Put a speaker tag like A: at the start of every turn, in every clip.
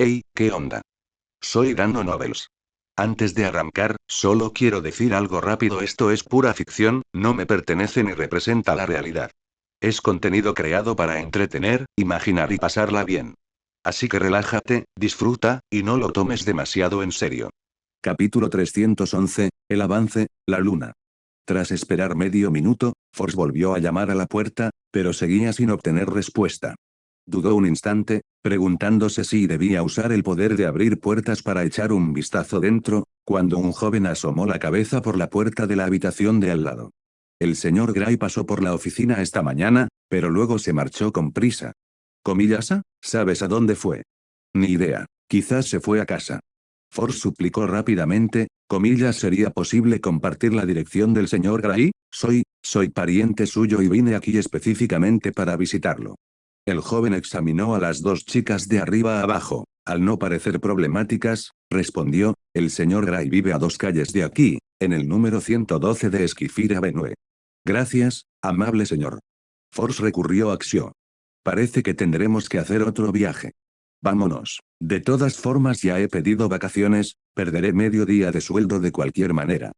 A: Hey, ¿qué onda? Soy Dando Novels. Antes de arrancar, solo quiero decir algo rápido: esto es pura ficción, no me pertenece ni representa la realidad. Es contenido creado para entretener, imaginar y pasarla bien. Así que relájate, disfruta, y no lo tomes demasiado en serio.
B: Capítulo 311, el avance, la luna. Tras esperar medio minuto, Force volvió a llamar a la puerta, pero seguía sin obtener respuesta. Dudó un instante, preguntándose si debía usar el poder de abrir puertas para echar un vistazo dentro, cuando un joven asomó la cabeza por la puerta de la habitación de al lado. El señor Gray pasó por la oficina esta mañana, pero luego se marchó con prisa. ¿Comillasa? ¿Sabes a dónde fue? Ni idea. Quizás se fue a casa. Force suplicó rápidamente, comillas, ¿sería posible compartir la dirección del señor Gray? Soy pariente suyo y vine aquí específicamente para visitarlo. El joven examinó a las dos chicas de arriba a abajo. Al no parecer problemáticas, respondió, el señor Gray vive a 2 calles de aquí, en el número 112 de Esquifir Avenue. Gracias, amable señor. Force recurrió a Xio. Parece que tendremos que hacer otro viaje. Vámonos. De todas formas ya he pedido vacaciones, perderé medio día de sueldo de cualquier manera.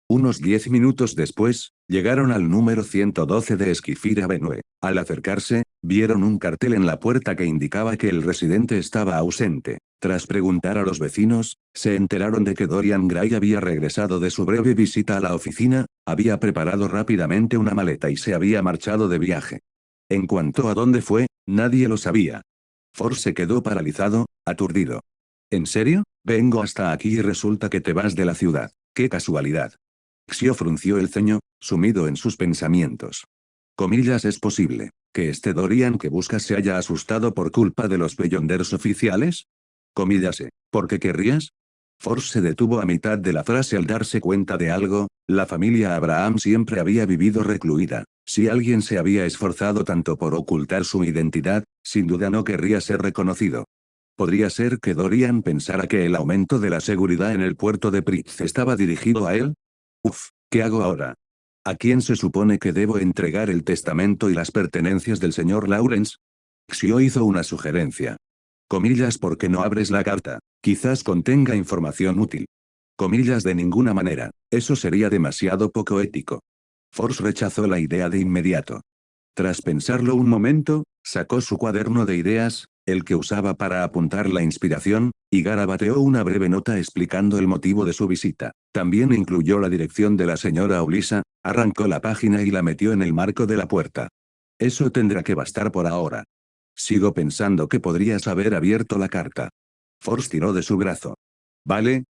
B: Unos 10 minutos después, llegaron al número 112 de Esquifir Avenue. Al acercarse, vieron un cartel en la puerta que indicaba que el residente estaba ausente. Tras preguntar a los vecinos, se enteraron de que Dorian Gray había regresado de su breve visita a la oficina, había preparado rápidamente una maleta y se había marchado de viaje. En cuanto a dónde fue, nadie lo sabía. Force se quedó paralizado, aturdido. ¿En serio? Vengo hasta aquí y resulta que te vas de la ciudad. ¡Qué casualidad! Xio frunció el ceño, sumido en sus pensamientos. Comillas, ¿es posible que este Dorian que buscas se haya asustado por culpa de los Beyonders oficiales? Comillas, ¿por qué querrías? Force se detuvo a mitad de la frase al darse cuenta de algo: la familia Abraham siempre había vivido recluida. Si alguien se había esforzado tanto por ocultar su identidad, sin duda no querría ser reconocido. ¿Podría ser que Dorian pensara que el aumento de la seguridad en el puerto de Pritz estaba dirigido a él? Uf, ¿qué hago ahora? ¿A quién se supone que debo entregar el testamento y las pertenencias del señor Lawrence? Xio hizo una sugerencia. Comillas, ¿por qué no abres la carta? Quizás contenga información útil. Comillas, de ninguna manera, eso sería demasiado poco ético. Force rechazó la idea de inmediato. Tras pensarlo un momento, sacó su cuaderno de ideas, el que usaba para apuntar la inspiración, y garabateó una breve nota explicando el motivo de su visita. También incluyó la dirección de la señora Ulisa, arrancó la página y la metió en el marco de la puerta. Eso tendrá que bastar por ahora. Sigo pensando que podrías haber abierto la carta. Force tiró de su brazo. Vale,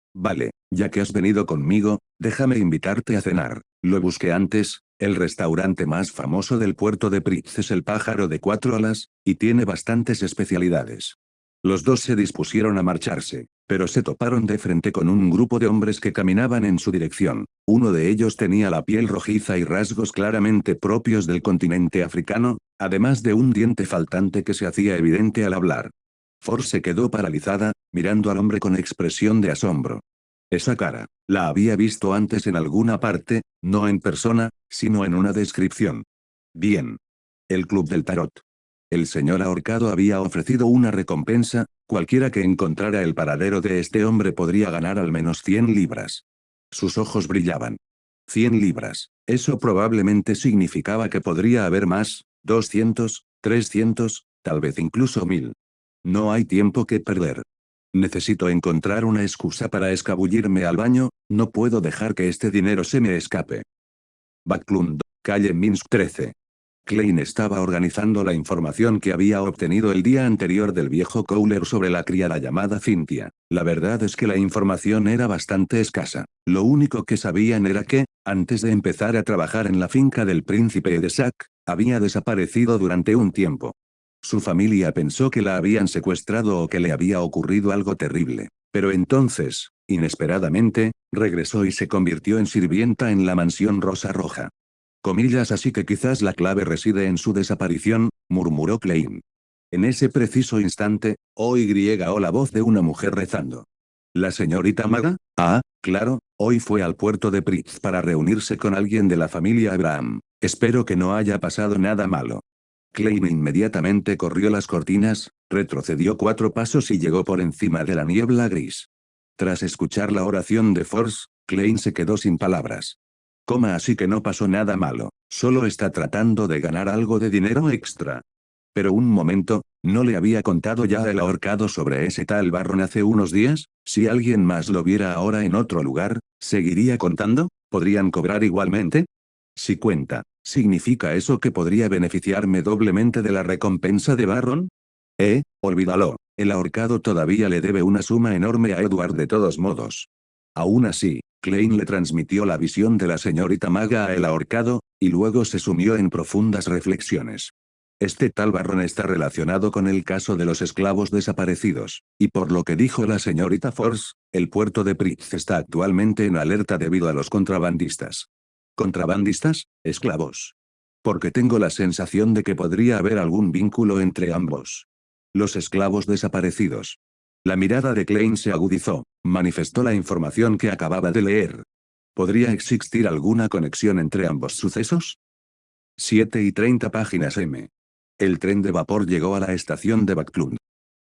B: ya que has venido conmigo, déjame invitarte a cenar. Lo busqué antes, el restaurante más famoso del puerto de Pritz es el Pájaro de 4 alas, y tiene bastantes especialidades. Los dos se dispusieron a marcharse, pero se toparon de frente con un grupo de hombres que caminaban en su dirección. Uno de ellos tenía la piel rojiza y rasgos claramente propios del continente africano, además de un diente faltante que se hacía evidente al hablar. Force se quedó paralizada, mirando al hombre con expresión de asombro. Esa cara, la había visto antes en alguna parte, no en persona, sino en una descripción. Bien. El Club del Tarot. El señor ahorcado había ofrecido una recompensa: cualquiera que encontrara el paradero de este hombre podría ganar al menos 100 libras. Sus ojos brillaban. 100 libras, eso probablemente significaba que podría haber más, 200, 300, tal vez incluso 1000. No hay tiempo que perder. Necesito encontrar una excusa para escabullirme al baño, no puedo dejar que este dinero se me escape. Backlund, calle Minsk 13. Klein estaba organizando la información que había obtenido el día anterior del viejo Cowler sobre la criada llamada Cynthia. La verdad es que la información era bastante escasa. Lo único que sabían era que, antes de empezar a trabajar en la finca del príncipe de Sac, había desaparecido durante un tiempo. Su familia pensó que la habían secuestrado o que le había ocurrido algo terrible. Pero entonces, inesperadamente, regresó y se convirtió en sirvienta en la mansión Rosa Roja. Comillas, así que quizás la clave reside en su desaparición, murmuró Klein. En ese preciso instante, oyó la voz de una mujer rezando. ¿La señorita Maga? Ah, claro, hoy fue al puerto de Pritz para reunirse con alguien de la familia Abraham. Espero que no haya pasado nada malo. Klein inmediatamente corrió las cortinas, retrocedió 4 pasos y llegó por encima de la niebla gris. Tras escuchar la oración de Force, Klein se quedó sin palabras. Así que no pasó nada malo, solo está tratando de ganar algo de dinero extra. Pero un momento, ¿no le había contado ya el ahorcado sobre ese tal Barron hace unos días? Si alguien más lo viera ahora en otro lugar, ¿seguiría contando? ¿Podrían cobrar igualmente? Si cuenta, ¿significa eso que podría beneficiarme doblemente de la recompensa de Barron? Olvídalo, el ahorcado todavía le debe una suma enorme a Edward de todos modos. Aún así, Klein le transmitió la visión de la señorita maga a el ahorcado, y luego se sumió en profundas reflexiones. Este tal Barron está relacionado con el caso de los esclavos desaparecidos, y por lo que dijo la señorita Force, el puerto de Pritz está actualmente en alerta debido a los contrabandistas. ¿Contrabandistas? ¿Esclavos? Porque tengo la sensación de que podría haber algún vínculo entre ambos. Los esclavos desaparecidos. La mirada de Klein se agudizó, manifestó la información que acababa de leer. ¿Podría existir alguna conexión entre ambos sucesos? 7:30 páginas M. El tren de vapor llegó a la estación de Backlund.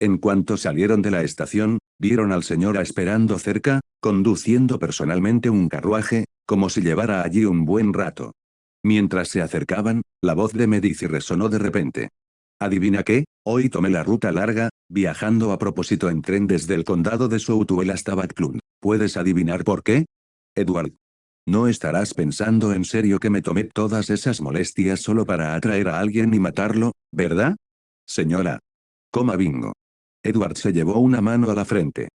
B: En cuanto salieron de la estación, vieron al señor A esperando cerca, conduciendo personalmente un carruaje, como si llevara allí un buen rato. Mientras se acercaban, la voz de Medici resonó de repente. ¿Adivina qué? Hoy tomé la ruta larga, viajando a propósito en tren desde el condado de Soutwell hasta Backlund. ¿Puedes adivinar por qué? Edward. ¿No estarás pensando en serio que me tomé todas esas molestias solo para atraer a alguien y matarlo, verdad? Señora. Bingo. Edward se llevó una mano a la frente.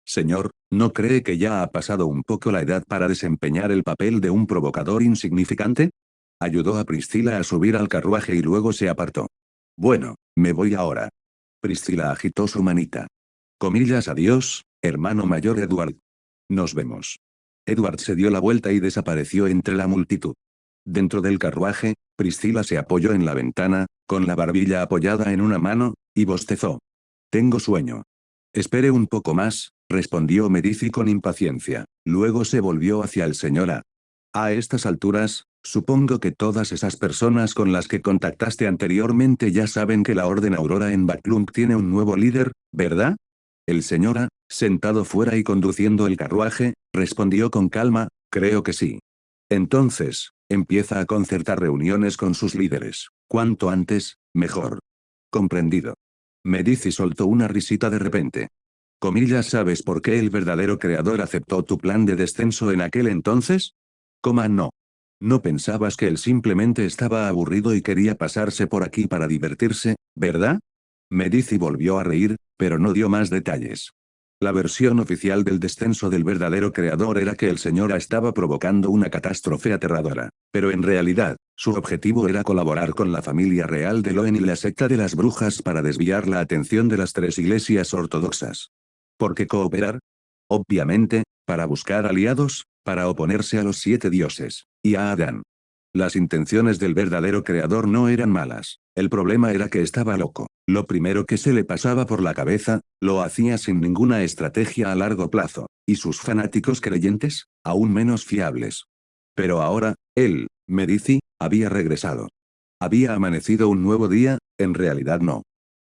B: Señor, ¿no cree que ya ha pasado un poco la edad para desempeñar el papel de un provocador insignificante? Ayudó a Priscilla a subir al carruaje y luego se apartó. Bueno, me voy ahora. Priscilla agitó su manita. Adiós, hermano mayor Edward. Nos vemos. Edward se dio la vuelta y desapareció entre la multitud. Dentro del carruaje, Priscilla se apoyó en la ventana, con la barbilla apoyada en una mano, y bostezó. Tengo sueño. Espere un poco más, respondió Medici con impaciencia. Luego se volvió hacia el señor A. A estas alturas, supongo que todas esas personas con las que contactaste anteriormente ya saben que la Orden Aurora en Backlund tiene un nuevo líder, ¿verdad? El señor A, sentado fuera y conduciendo el carruaje, respondió con calma, creo que sí. Entonces, empieza a concertar reuniones con sus líderes. Cuanto antes, mejor. Comprendido. Medici soltó una risita de repente. ¿Sabes por qué el verdadero creador aceptó tu plan de descenso en aquel entonces? No. ¿No pensabas que él simplemente estaba aburrido y quería pasarse por aquí para divertirse, verdad? Medici volvió a reír, pero no dio más detalles. La versión oficial del descenso del verdadero creador era que el señor A estaba provocando una catástrofe aterradora, pero en realidad, su objetivo era colaborar con la familia real de Loen y la secta de las brujas para desviar la atención de las 3 iglesias ortodoxas. ¿Por qué cooperar? Obviamente, para buscar aliados, para oponerse a los 7 dioses, y a Adán. Las intenciones del verdadero creador no eran malas, el problema era que estaba loco. Lo primero que se le pasaba por la cabeza, lo hacía sin ninguna estrategia a largo plazo, y sus fanáticos creyentes, aún menos fiables. Pero ahora, él, Medici, había regresado. Había amanecido un nuevo día, en realidad no.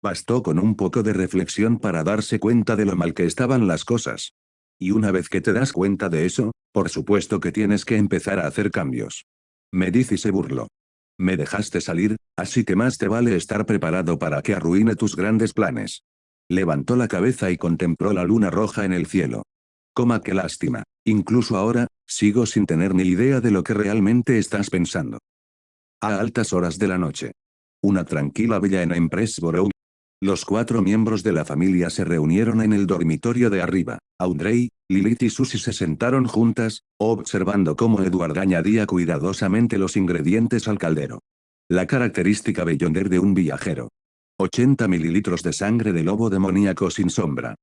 B: Bastó con un poco de reflexión para darse cuenta de lo mal que estaban las cosas. Y una vez que te das cuenta de eso, por supuesto que tienes que empezar a hacer cambios. Medici se burló. Me dejaste salir, así que más te vale estar preparado para que arruine tus grandes planes. Levantó la cabeza y contempló la luna roja en el cielo. Qué lástima. Incluso ahora, sigo sin tener ni idea de lo que realmente estás pensando. A altas horas de la noche. Una tranquila villa en Pressborough. Los 4 miembros de la familia se reunieron en el dormitorio de arriba. Audrey, Lilith y Susie se sentaron juntas, observando cómo Edward añadía cuidadosamente los ingredientes al caldero. La característica bellonder de un viajero. 80 mililitros de sangre de lobo demoníaco sin sombra.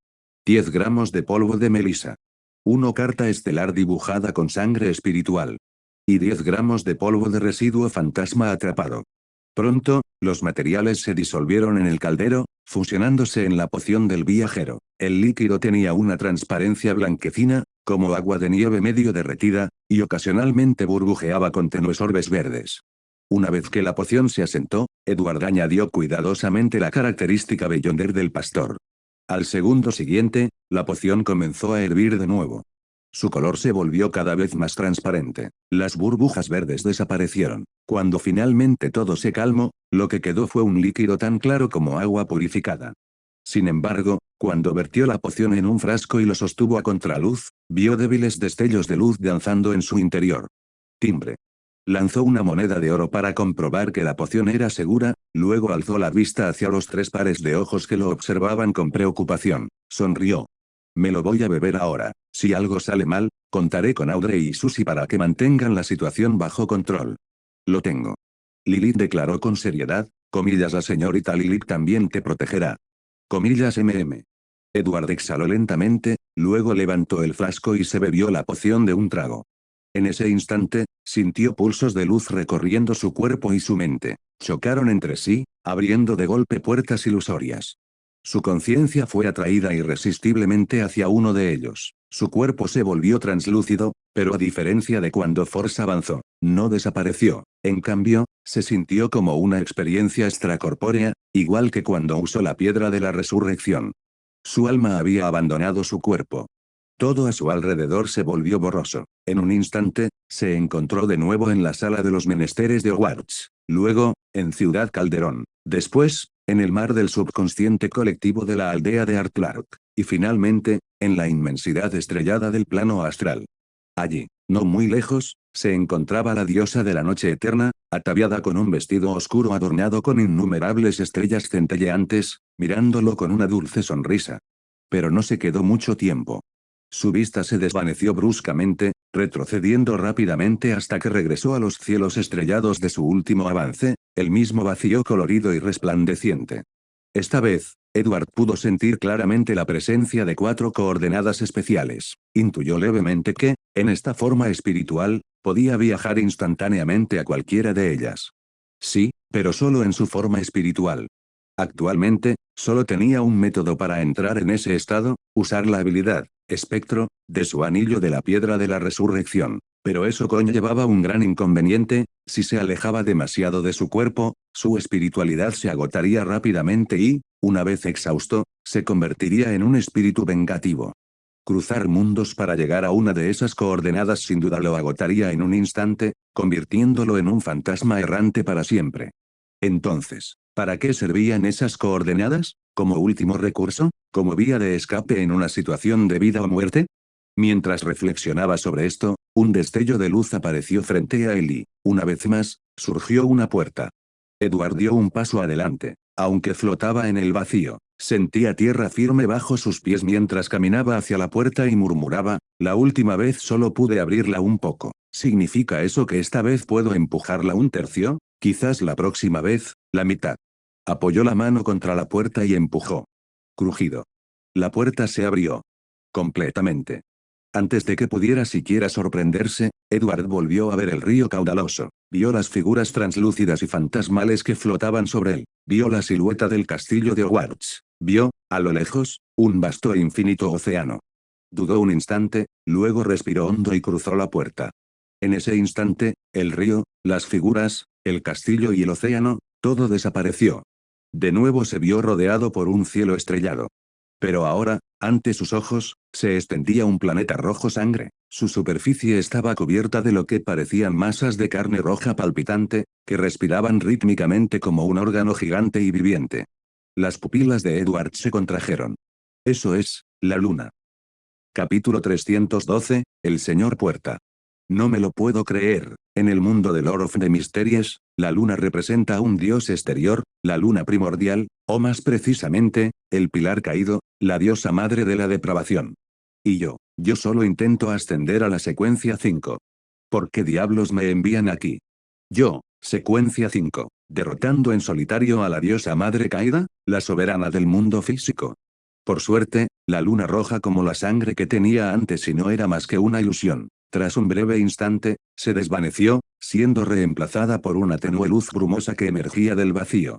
B: 10 gramos de polvo de melisa. 1 carta estelar dibujada con sangre espiritual. Y 10 gramos de polvo de residuo fantasma atrapado. Pronto, los materiales se disolvieron en el caldero, fusionándose en la poción del viajero. El líquido tenía una transparencia blanquecina, como agua de nieve medio derretida, y ocasionalmente burbujeaba con tenues orbes verdes. Una vez que la poción se asentó, Edward añadió cuidadosamente la característica Beyonder del pastor. Al segundo siguiente, la poción comenzó a hervir de nuevo. Su color se volvió cada vez más transparente. Las burbujas verdes desaparecieron. Cuando finalmente todo se calmó, lo que quedó fue un líquido tan claro como agua purificada. Sin embargo, cuando vertió la poción en un frasco y lo sostuvo a contraluz, vio débiles destellos de luz danzando en su interior. Timbre. Lanzó una moneda de oro para comprobar que la poción era segura, luego alzó la vista hacia los 3 pares de ojos que lo observaban con preocupación. Sonrió. Me lo voy a beber ahora. Si algo sale mal, contaré con Audrey y Susie para que mantengan la situación bajo control. Lo tengo. Lilith declaró con seriedad, comillas, la señorita Lilith también te protegerá. Comillas mm. Edward exhaló lentamente, luego levantó el frasco y se bebió la poción de un trago. En ese instante, sintió pulsos de luz recorriendo su cuerpo y su mente. Chocaron entre sí, abriendo de golpe puertas ilusorias. Su conciencia fue atraída irresistiblemente hacia uno de ellos. Su cuerpo se volvió translúcido, pero a diferencia de cuando Force avanzó, no desapareció. En cambio, se sintió como una experiencia extracorpórea, igual que cuando usó la piedra de la resurrección. Su alma había abandonado su cuerpo. Todo a su alrededor se volvió borroso. En un instante, se encontró de nuevo en la sala de los menesteres de Hogwarts. Luego, en Ciudad Calderón. Después, en el mar del subconsciente colectivo de la aldea de Artlark. Y finalmente, en la inmensidad estrellada del plano astral. Allí, no muy lejos, se encontraba la diosa de la noche eterna, ataviada con un vestido oscuro adornado con innumerables estrellas centelleantes, mirándolo con una dulce sonrisa. Pero no se quedó mucho tiempo. Su vista se desvaneció bruscamente, retrocediendo rápidamente hasta que regresó a los cielos estrellados de su último avance, el mismo vacío colorido y resplandeciente. Esta vez, Edward pudo sentir claramente la presencia de 4 coordenadas especiales. Intuyó levemente que, en esta forma espiritual, podía viajar instantáneamente a cualquiera de ellas. Sí, pero solo en su forma espiritual. Actualmente, solo tenía un método para entrar en ese estado, usar la habilidad, espectro, de su anillo de la piedra de la resurrección. Pero eso conllevaba un gran inconveniente: si se alejaba demasiado de su cuerpo, su espiritualidad se agotaría rápidamente y, una vez exhausto, se convertiría en un espíritu vengativo. Cruzar mundos para llegar a una de esas coordenadas sin duda lo agotaría en un instante, convirtiéndolo en un fantasma errante para siempre. Entonces, ¿para qué servían esas coordenadas? ¿Como último recurso? ¿Como vía de escape en una situación de vida o muerte? Mientras reflexionaba sobre esto, un destello de luz apareció frente a él y, una vez más, surgió una puerta. Edward dio un paso adelante. Aunque flotaba en el vacío, sentía tierra firme bajo sus pies mientras caminaba hacia la puerta y murmuraba: la última vez solo pude abrirla un poco. ¿Significa eso que esta vez puedo empujarla un tercio? Quizás la próxima vez, la mitad. Apoyó la mano contra la puerta y empujó. Crujido. La puerta se abrió. Completamente. Antes de que pudiera siquiera sorprenderse, Edward volvió a ver el río caudaloso. Vio las figuras translúcidas y fantasmales que flotaban sobre él. Vio la silueta del castillo de Hogwarts. Vio, a lo lejos, un vasto e infinito océano. Dudó un instante, luego respiró hondo y cruzó la puerta. En ese instante, el río, las figuras, el castillo y el océano, todo desapareció. De nuevo se vio rodeado por un cielo estrellado. Pero ahora, ante sus ojos, se extendía un planeta rojo sangre. Su superficie estaba cubierta de lo que parecían masas de carne roja palpitante, que respiraban rítmicamente como un órgano gigante y viviente. Las pupilas de Edward se contrajeron. Eso es, la luna. Capítulo 312, El Señor Puerta. No me lo puedo creer. En el mundo de Lord of the Mysteries, la luna representa a un dios exterior, la luna primordial, o más precisamente, el pilar caído, la diosa madre de la depravación. Y yo solo intento ascender a la secuencia 5. ¿Por qué diablos me envían aquí? Yo, secuencia 5, derrotando en solitario a la diosa madre caída, la soberana del mundo físico. Por suerte, la luna roja como la sangre que tenía antes y no era más que una ilusión. Tras un breve instante, se desvaneció, siendo reemplazada por una tenue luz brumosa que emergía del vacío.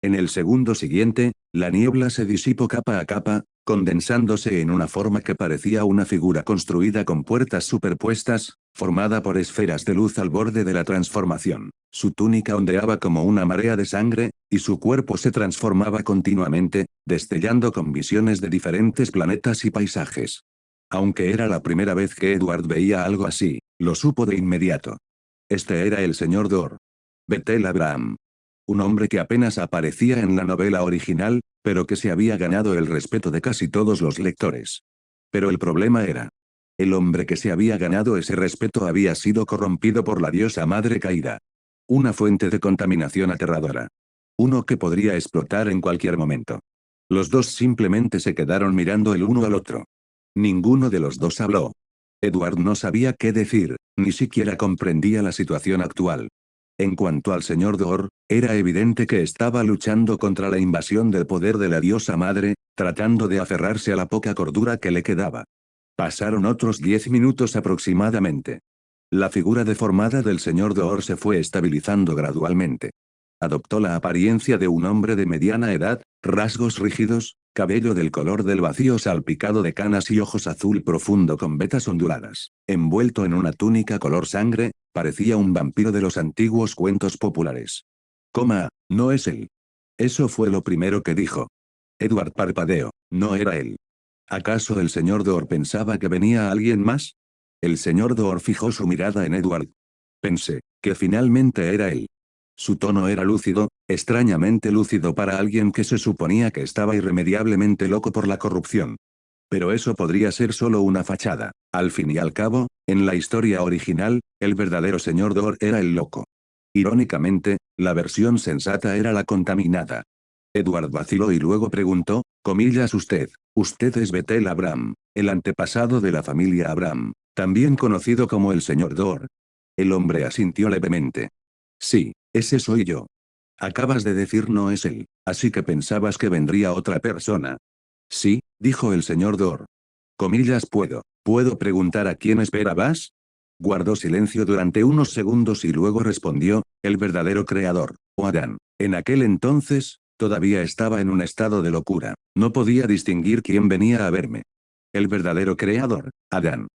B: En el segundo siguiente, la niebla se disipó capa a capa, condensándose en una forma que parecía una figura construida con puertas superpuestas, formada por esferas de luz al borde de la transformación. Su túnica ondeaba como una marea de sangre, y su cuerpo se transformaba continuamente, destellando con visiones de diferentes planetas y paisajes. Aunque era la primera vez que Edward veía algo así, lo supo de inmediato. Este era el señor Dor. Bethel Abraham. Un hombre que apenas aparecía en la novela original, pero que se había ganado el respeto de casi todos los lectores. Pero el problema era: el hombre que se había ganado ese respeto había sido corrompido por la diosa madre caída. Una fuente de contaminación aterradora. Uno que podría explotar en cualquier momento. Los dos simplemente se quedaron mirando el uno al otro. Ninguno de los dos habló. Edward no sabía qué decir, ni siquiera comprendía la situación actual. En cuanto al señor Dor, era evidente que estaba luchando contra la invasión del poder de la diosa madre, tratando de aferrarse a la poca cordura que le quedaba. Pasaron otros 10 minutos aproximadamente. La figura deformada del señor Dor se fue estabilizando gradualmente. Adoptó la apariencia de un hombre de mediana edad, rasgos rígidos, cabello del color del vacío salpicado de canas y ojos azul profundo con vetas onduladas. Envuelto en una túnica color sangre, parecía un vampiro de los antiguos cuentos populares. No es él. Eso fue lo primero que dijo. Edward parpadeó. No era él. ¿Acaso el señor Dor pensaba que venía alguien más? El señor Dor fijó su mirada en Edward. Pensé que finalmente era él. Su tono era lúcido, extrañamente lúcido para alguien que se suponía que estaba irremediablemente loco por la corrupción. Pero eso podría ser solo una fachada. Al fin y al cabo, en la historia original, el verdadero señor Dor era el loco. Irónicamente, la versión sensata era la contaminada. Edward vaciló y luego preguntó, usted es Bethel Abraham, el antepasado de la familia Abraham, también conocido como el señor Dor. El hombre asintió levemente. Sí, ese soy yo. Acabas de decir no es él, así que pensabas que vendría otra persona. Sí, dijo el señor Dor. ¿Puedo preguntar a quién esperabas? Guardó silencio durante unos segundos y luego respondió, el verdadero creador, o Adán. En aquel entonces, todavía estaba en un estado de locura. No podía distinguir quién venía a verme. El verdadero creador, Adán.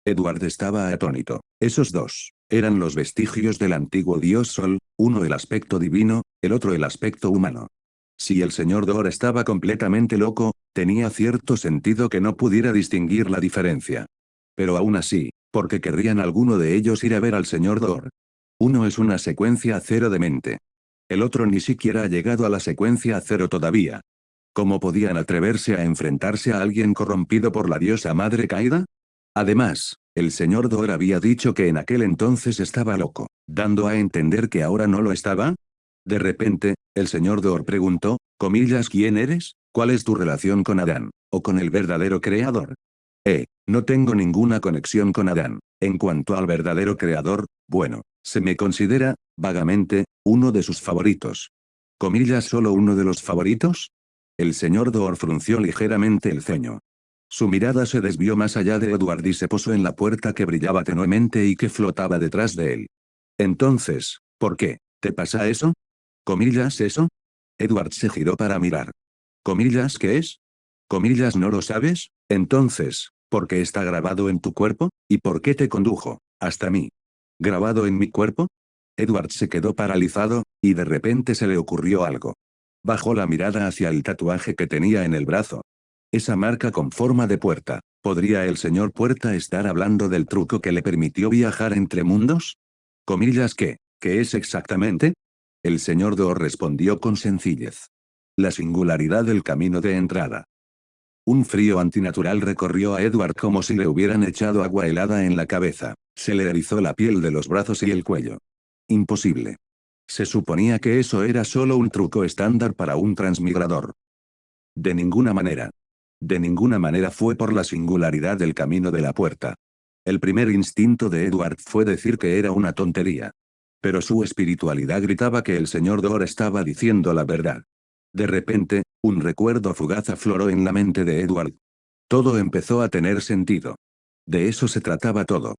B: Edward estaba atónito. Esos dos eran los vestigios del antiguo dios Sol, uno el aspecto divino, el otro el aspecto humano. Si el señor Dor estaba completamente loco, tenía cierto sentido que no pudiera distinguir la diferencia. Pero aún así, ¿por qué querrían alguno de ellos ir a ver al señor Dor? Uno es una secuencia cero de mente. El otro ni siquiera ha llegado a la secuencia cero todavía. ¿Cómo podían atreverse a enfrentarse a alguien corrompido por la diosa madre caída? Además, el señor Dor había dicho que en aquel entonces estaba loco, dando a entender que ahora no lo estaba. De repente, el señor Dor preguntó, ¿quién eres? ¿Cuál es tu relación con Adán? ¿O con el verdadero creador? No tengo ninguna conexión con Adán. En cuanto al verdadero creador, bueno, se me considera, vagamente, uno de sus favoritos. ¿Solo uno de los favoritos? El señor Dor frunció ligeramente el ceño. Su mirada se desvió más allá de Edward y se posó en la puerta que brillaba tenuemente y que flotaba detrás de él. Entonces, ¿por qué? ¿Te pasa eso? ¿Eso? Edward se giró para mirar. ¿Qué es? ¿No lo sabes? Entonces, ¿por qué está grabado en tu cuerpo? ¿Y por qué te condujo hasta mí? ¿Grabado en mi cuerpo? Edward se quedó paralizado, y de repente se le ocurrió algo. Bajó la mirada hacia el tatuaje que tenía en el brazo. Esa marca con forma de puerta. ¿Podría el señor Puerta estar hablando del truco que le permitió viajar entre mundos? ¿Qué es exactamente? El señor Dor respondió con sencillez. La singularidad del camino de entrada. Un frío antinatural recorrió a Edward como si le hubieran echado agua helada en la cabeza. Se le erizó la piel de los brazos y el cuello. Imposible. Se suponía que eso era solo un truco estándar para un transmigrador. De ninguna manera. De ninguna manera fue por la singularidad del camino de la puerta. El primer instinto de Edward fue decir que era una tontería. Pero su espiritualidad gritaba que el señor Dor estaba diciendo la verdad. De repente, un recuerdo fugaz afloró en la mente de Edward. Todo empezó a tener sentido. De eso se trataba todo.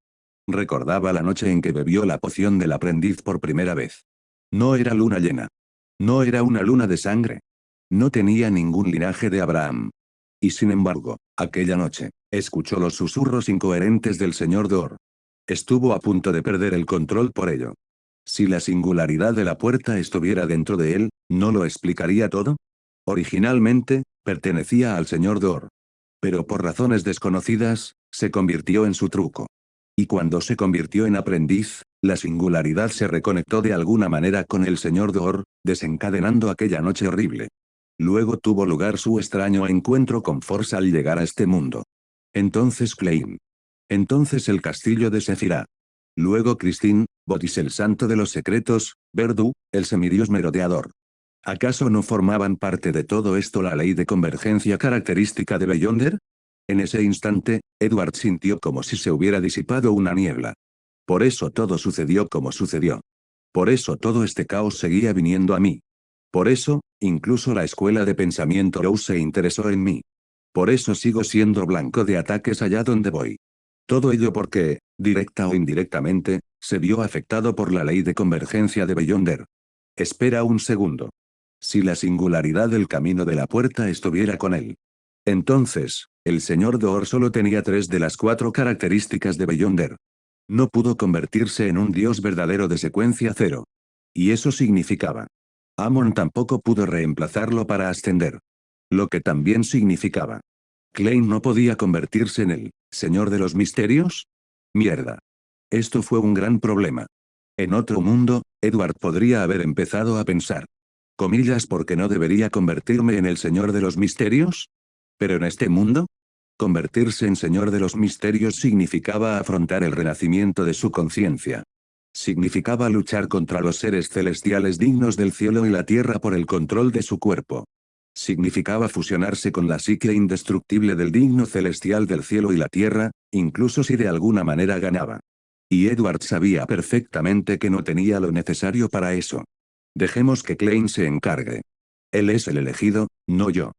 B: Recordaba la noche en que bebió la poción del aprendiz por primera vez. No era luna llena. No era una luna de sangre. No tenía ningún linaje de Abraham. Y sin embargo, aquella noche, escuchó los susurros incoherentes del señor Dor. Estuvo a punto de perder el control por ello. Si la singularidad de la puerta estuviera dentro de él, ¿no lo explicaría todo? Originalmente, pertenecía al señor Dor. Pero por razones desconocidas, se convirtió en su truco. Y cuando se convirtió en aprendiz, la singularidad se reconectó de alguna manera con el señor Dor, desencadenando aquella noche horrible. Luego tuvo lugar su extraño encuentro con Force al llegar a este mundo. Entonces Klein. Entonces el castillo de Sephiroth. Luego Christine, Botis el santo de los secretos, Verdu, el semidios merodeador. ¿Acaso no formaban parte de todo esto la ley de convergencia característica de Beyonder? En ese instante, Edward sintió como si se hubiera disipado una niebla. Por eso todo sucedió como sucedió. Por eso todo este caos seguía viniendo a mí. Por eso, incluso la escuela de pensamiento Rose se interesó en mí. Por eso sigo siendo blanco de ataques allá donde voy. Todo ello porque, directa o indirectamente, se vio afectado por la ley de convergencia de Beyonder. Espera un segundo. Si la singularidad del camino de la puerta estuviera con él. Entonces, el señor Door solo tenía 3 de las 4 características de Beyonder. No pudo convertirse en un dios verdadero de secuencia cero. Y eso significaba. Amon tampoco pudo reemplazarlo para ascender. Lo que también significaba. Klein no podía convertirse en el señor de los misterios. Mierda. Esto fue un gran problema. En otro mundo, Edward podría haber empezado a pensar. Comillas, porque no debería convertirme en el señor de los misterios. Pero en este mundo, convertirse en señor de los misterios significaba afrontar el renacimiento de su conciencia. Significaba luchar contra los seres celestiales dignos del cielo y la tierra por el control de su cuerpo. Significaba fusionarse con la psique indestructible del digno celestial del cielo y la tierra, incluso si de alguna manera ganaba. Y Edward sabía perfectamente que no tenía lo necesario para eso. Dejemos que Klein se encargue. Él es el elegido, no yo.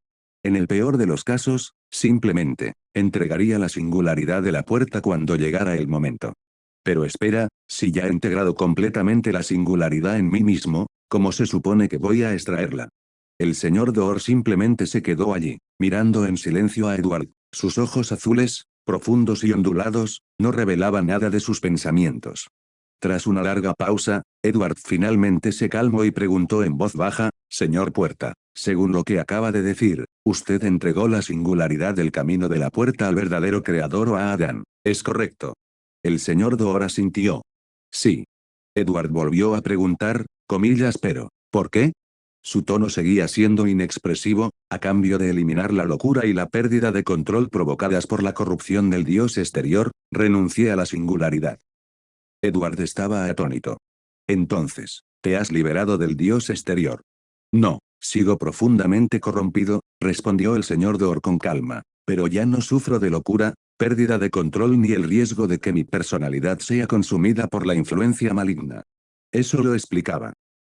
B: En el peor de los casos, simplemente, entregaría la singularidad de la puerta cuando llegara el momento. Pero espera, si ya he integrado completamente la singularidad en mí mismo, ¿cómo se supone que voy a extraerla? El señor Door simplemente se quedó allí, mirando en silencio a Edward. Sus ojos azules, profundos y ondulados, no revelaban nada de sus pensamientos. Tras una larga pausa, Edward finalmente se calmó y preguntó en voz baja, señor Puerta, según lo que acaba de decir, usted entregó la singularidad del camino de la puerta al verdadero creador o a Adán, ¿es correcto? El señor Door asintió. Sí. Edward volvió a preguntar, comillas, pero, ¿por qué? Su tono seguía siendo inexpresivo, a cambio de eliminar la locura y la pérdida de control provocadas por la corrupción del dios exterior, renuncié a la singularidad. Edward estaba atónito. Entonces, ¿te has liberado del dios exterior? No, sigo profundamente corrompido, respondió el señor Door con calma, pero ya no sufro de locura, pérdida de control ni el riesgo de que mi personalidad sea consumida por la influencia maligna. Eso lo explicaba.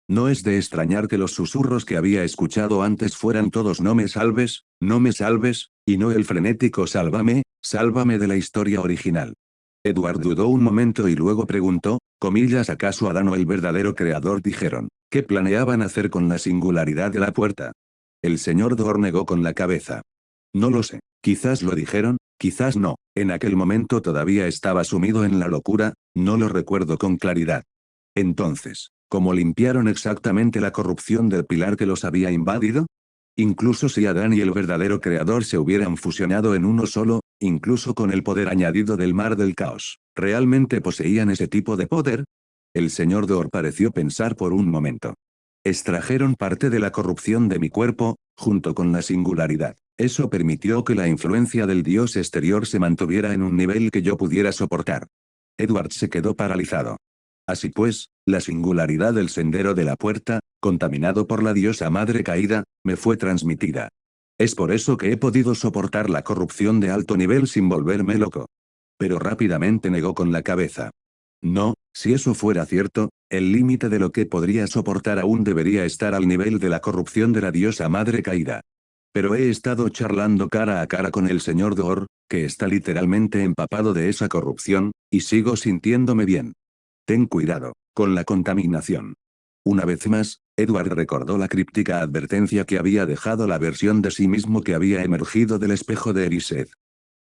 B: No es de extrañar que los susurros que había escuchado antes fueran todos no me salves, y no el frenético sálvame, sálvame de la historia original. Edward dudó un momento y luego preguntó, comillas, ¿acaso Adán o el verdadero creador dijeron, qué planeaban hacer con la singularidad de la puerta? El señor Door negó con la cabeza. No lo sé, quizás lo dijeron, quizás no, en aquel momento todavía estaba sumido en la locura, no lo recuerdo con claridad. Entonces, ¿cómo limpiaron exactamente la corrupción del pilar que los había invadido? Incluso si Adán y el verdadero creador se hubieran fusionado en uno solo, incluso con el poder añadido del mar del caos, ¿realmente poseían ese tipo de poder? El señor Door pareció pensar por un momento. Extrajeron parte de la corrupción de mi cuerpo, junto con la singularidad. Eso permitió que la influencia del dios exterior se mantuviera en un nivel que yo pudiera soportar. Edward se quedó paralizado. Así pues, la singularidad del sendero de la puerta, contaminado por la diosa madre caída, me fue transmitida. Es por eso que he podido soportar la corrupción de alto nivel sin volverme loco. Pero rápidamente negó con la cabeza. No, si eso fuera cierto, el límite de lo que podría soportar aún debería estar al nivel de la corrupción de la diosa madre caída. Pero he estado charlando cara a cara con el señor Door, que está literalmente empapado de esa corrupción, y sigo sintiéndome bien. Ten cuidado, con la contaminación. Una vez más, Edward recordó la críptica advertencia que había dejado la versión de sí mismo que había emergido del espejo de Erised.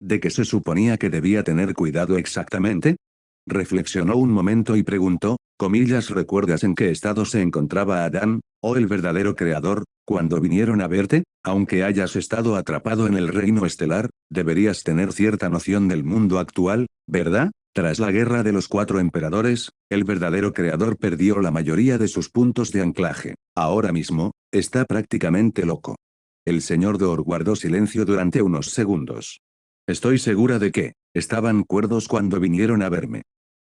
B: ¿De qué se suponía que debía tener cuidado exactamente? Reflexionó un momento y preguntó, ¿Recuerdas en qué estado se encontraba Adán, o el verdadero creador, cuando vinieron a verte? Aunque hayas estado atrapado en el reino estelar, deberías tener cierta noción del mundo actual, ¿verdad? Tras la guerra de los 4 emperadores, el verdadero creador perdió la mayoría de sus puntos de anclaje. Ahora mismo, está prácticamente loco. El señor Door guardó silencio durante unos segundos. Estoy segura de que, estaban cuerdos cuando vinieron a verme.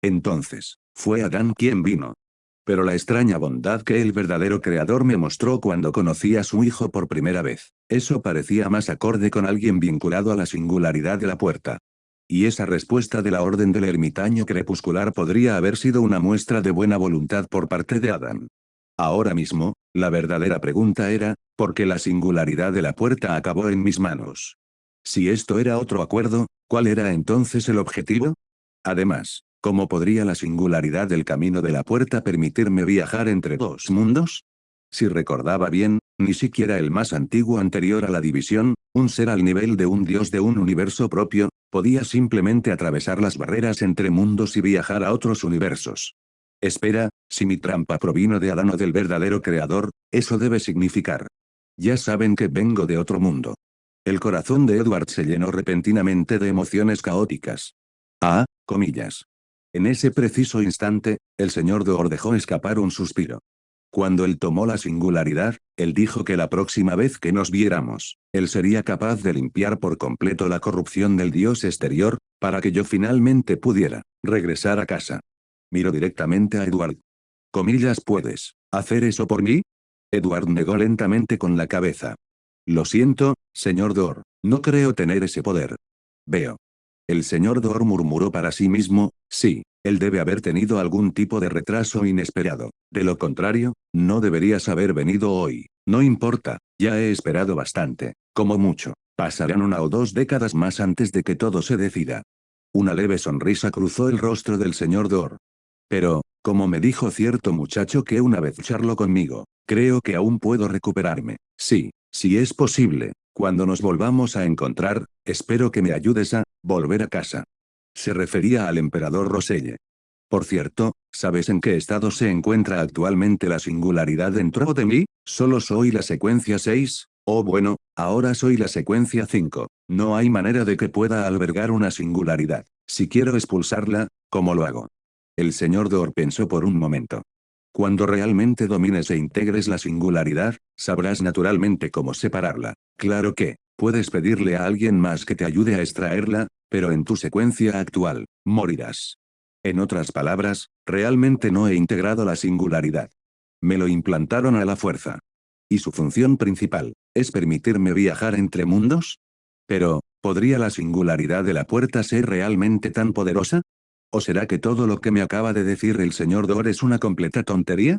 B: Entonces, fue Adán quien vino. Pero la extraña bondad que el verdadero creador me mostró cuando conocí a su hijo por primera vez, eso parecía más acorde con alguien vinculado a la singularidad de la puerta. Y esa respuesta de la orden del ermitaño crepuscular podría haber sido una muestra de buena voluntad por parte de Adán. Ahora mismo, la verdadera pregunta era, ¿por qué la singularidad de la puerta acabó en mis manos? Si esto era otro acuerdo, ¿cuál era entonces el objetivo? Además, ¿cómo podría la singularidad del camino de la puerta permitirme viajar entre 2 mundos? Si recordaba bien, ni siquiera el más antiguo anterior a la división, un ser al nivel de un dios de un universo propio, podía simplemente atravesar las barreras entre mundos y viajar a otros universos. Espera, si mi trampa provino de Adán o del verdadero creador, eso debe significar. Ya saben que vengo de otro mundo. El corazón de Edward se llenó repentinamente de emociones caóticas. Ah, comillas. En ese preciso instante, el señor Door dejó escapar un suspiro. Cuando él tomó la singularidad, él dijo que la próxima vez que nos viéramos, él sería capaz de limpiar por completo la corrupción del dios exterior, para que yo finalmente pudiera regresar a casa. Miró directamente a Edward. Comillas, ¿puedes hacer eso por mí? Edward negó lentamente con la cabeza. Lo siento, señor Door, no creo tener ese poder. Veo. El señor Door murmuró para sí mismo, sí, él debe haber tenido algún tipo de retraso inesperado. De lo contrario, no deberías haber venido hoy. No importa, ya he esperado bastante. Como mucho, pasarán 1 o 2 décadas más antes de que todo se decida. Una leve sonrisa cruzó el rostro del señor Door. Pero, como me dijo cierto muchacho que una vez charló conmigo, creo que aún puedo recuperarme. Sí, si es posible, cuando nos volvamos a encontrar, espero que me ayudes a volver a casa. Se refería al emperador Roselle. Por cierto, ¿sabes en qué estado se encuentra actualmente la singularidad dentro de mí? Solo soy la secuencia 6, o bueno, ahora soy la secuencia 5. No hay manera de que pueda albergar una singularidad. Si quiero expulsarla, ¿cómo lo hago? El señor Door pensó por un momento. Cuando realmente domines e integres la singularidad, sabrás naturalmente cómo separarla. Claro que, puedes pedirle a alguien más que te ayude a extraerla, pero en tu secuencia actual, morirás. En otras palabras, realmente no he integrado la singularidad. Me lo implantaron a la fuerza. ¿Y su función principal es permitirme viajar entre mundos? Pero, ¿podría la singularidad de la puerta ser realmente tan poderosa? ¿O será que todo lo que me acaba de decir el señor Door es una completa tontería?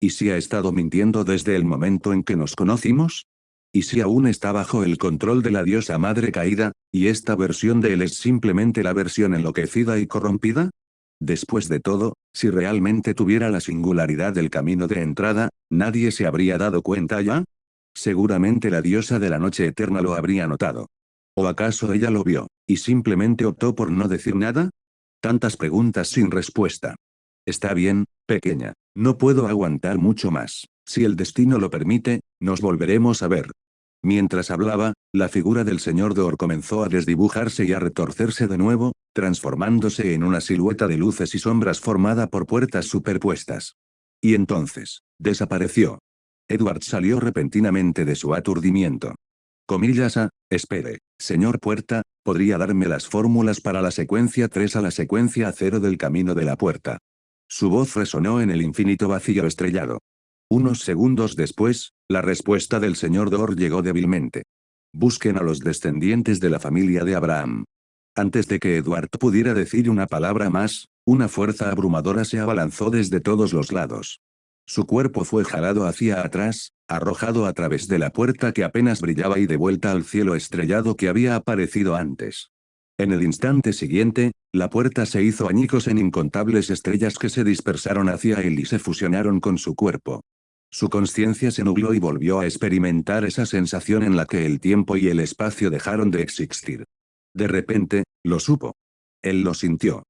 B: ¿Y si ha estado mintiendo desde el momento en que nos conocimos? ¿Y si aún está bajo el control de la diosa madre caída, y esta versión de él es simplemente la versión enloquecida y corrompida? Después de todo, si realmente tuviera la singularidad del camino de entrada, ¿nadie se habría dado cuenta ya? Seguramente la diosa de la noche eterna lo habría notado. ¿O acaso ella lo vio, y simplemente optó por no decir nada? Tantas preguntas sin respuesta. Está bien, pequeña, no puedo aguantar mucho más. Si el destino lo permite, nos volveremos a ver. Mientras hablaba, la figura del señor Door comenzó a desdibujarse y a retorcerse de nuevo, transformándose en una silueta de luces y sombras formada por puertas superpuestas. Y entonces, desapareció. Edward salió repentinamente de su aturdimiento. Comillas a, espere, señor Puerta, ¿podría darme las fórmulas para la secuencia 3 a la secuencia 0 del camino de la puerta? Su voz resonó en el infinito vacío estrellado. Unos segundos después, la respuesta del señor Door llegó débilmente. Busquen a los descendientes de la familia de Abraham. Antes de que Edward pudiera decir una palabra más, una fuerza abrumadora se abalanzó desde todos los lados. Su cuerpo fue jalado hacia atrás, arrojado a través de la puerta que apenas brillaba y de vuelta al cielo estrellado que había aparecido antes. En el instante siguiente, la puerta se hizo añicos en incontables estrellas que se dispersaron hacia él y se fusionaron con su cuerpo. Su conciencia se nubló y volvió a experimentar esa sensación en la que el tiempo y el espacio dejaron de existir. De repente, lo supo. Él lo sintió.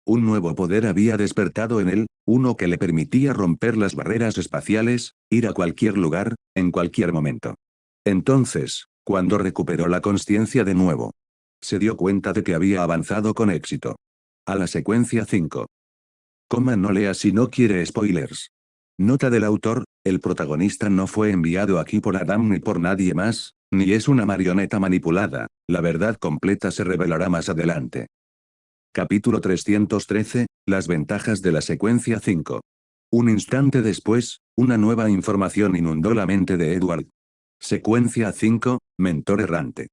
B: Un nuevo poder había despertado en él, uno que le permitía romper las barreras espaciales, ir a cualquier lugar, en cualquier momento. Entonces, cuando recuperó la consciencia de nuevo, se dio cuenta de que había avanzado con éxito. A la secuencia 5. No lea si no quiere spoilers. Nota del autor, el protagonista no fue enviado aquí por Adam ni por nadie más, ni es una marioneta manipulada, la verdad completa se revelará más adelante. Capítulo 313, las ventajas de la secuencia 5. Un instante después, una nueva información inundó la mente de Edward. Secuencia 5, mentor errante.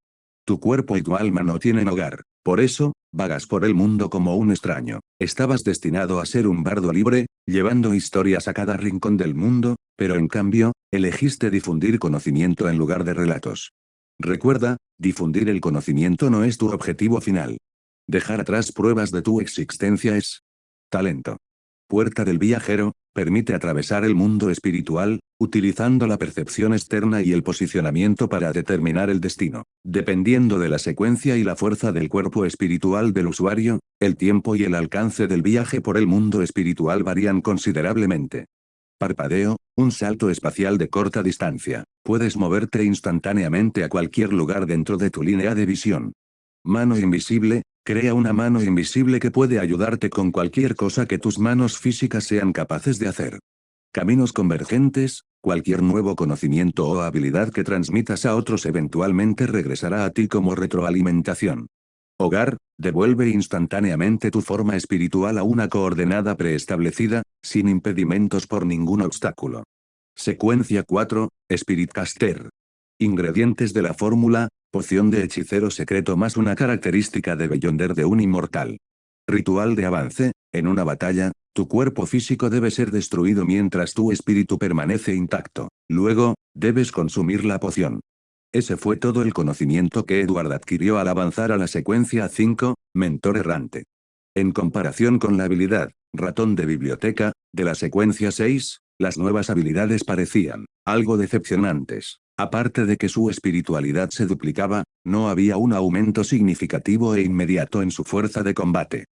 B: Tu cuerpo y tu alma no tienen hogar, por eso, vagas por el mundo como un extraño. Estabas destinado a ser un bardo libre, llevando historias a cada rincón del mundo, pero en cambio, elegiste difundir conocimiento en lugar de relatos. Recuerda, difundir el conocimiento no es tu objetivo final. Dejar atrás pruebas de tu existencia es talento. Puerta del viajero, permite atravesar el mundo espiritual, utilizando la percepción externa y el posicionamiento para determinar el destino. Dependiendo de la secuencia y la fuerza del cuerpo espiritual del usuario, el tiempo y el alcance del viaje por el mundo espiritual varían considerablemente. Parpadeo, un salto espacial de corta distancia. Puedes moverte instantáneamente a cualquier lugar dentro de tu línea de visión. Mano invisible, crea una mano invisible que puede ayudarte con cualquier cosa que tus manos físicas sean capaces de hacer. Caminos convergentes, cualquier nuevo conocimiento o habilidad que transmitas a otros eventualmente regresará a ti como retroalimentación. Hogar, devuelve instantáneamente tu forma espiritual a una coordenada preestablecida, sin impedimentos por ningún obstáculo. Secuencia 4, Spiritcaster. Ingredientes de la fórmula, poción de hechicero secreto más una característica de Beyonder de un inmortal. Ritual de avance, en una batalla, tu cuerpo físico debe ser destruido mientras tu espíritu permanece intacto. Luego, debes consumir la poción. Ese fue todo el conocimiento que Edward adquirió al avanzar a la secuencia 5, mentor errante. En comparación con la habilidad, ratón de biblioteca, de la secuencia 6, las nuevas habilidades parecían algo decepcionantes. Aparte de que su espiritualidad se duplicaba, no había un aumento significativo e inmediato en su fuerza de combate.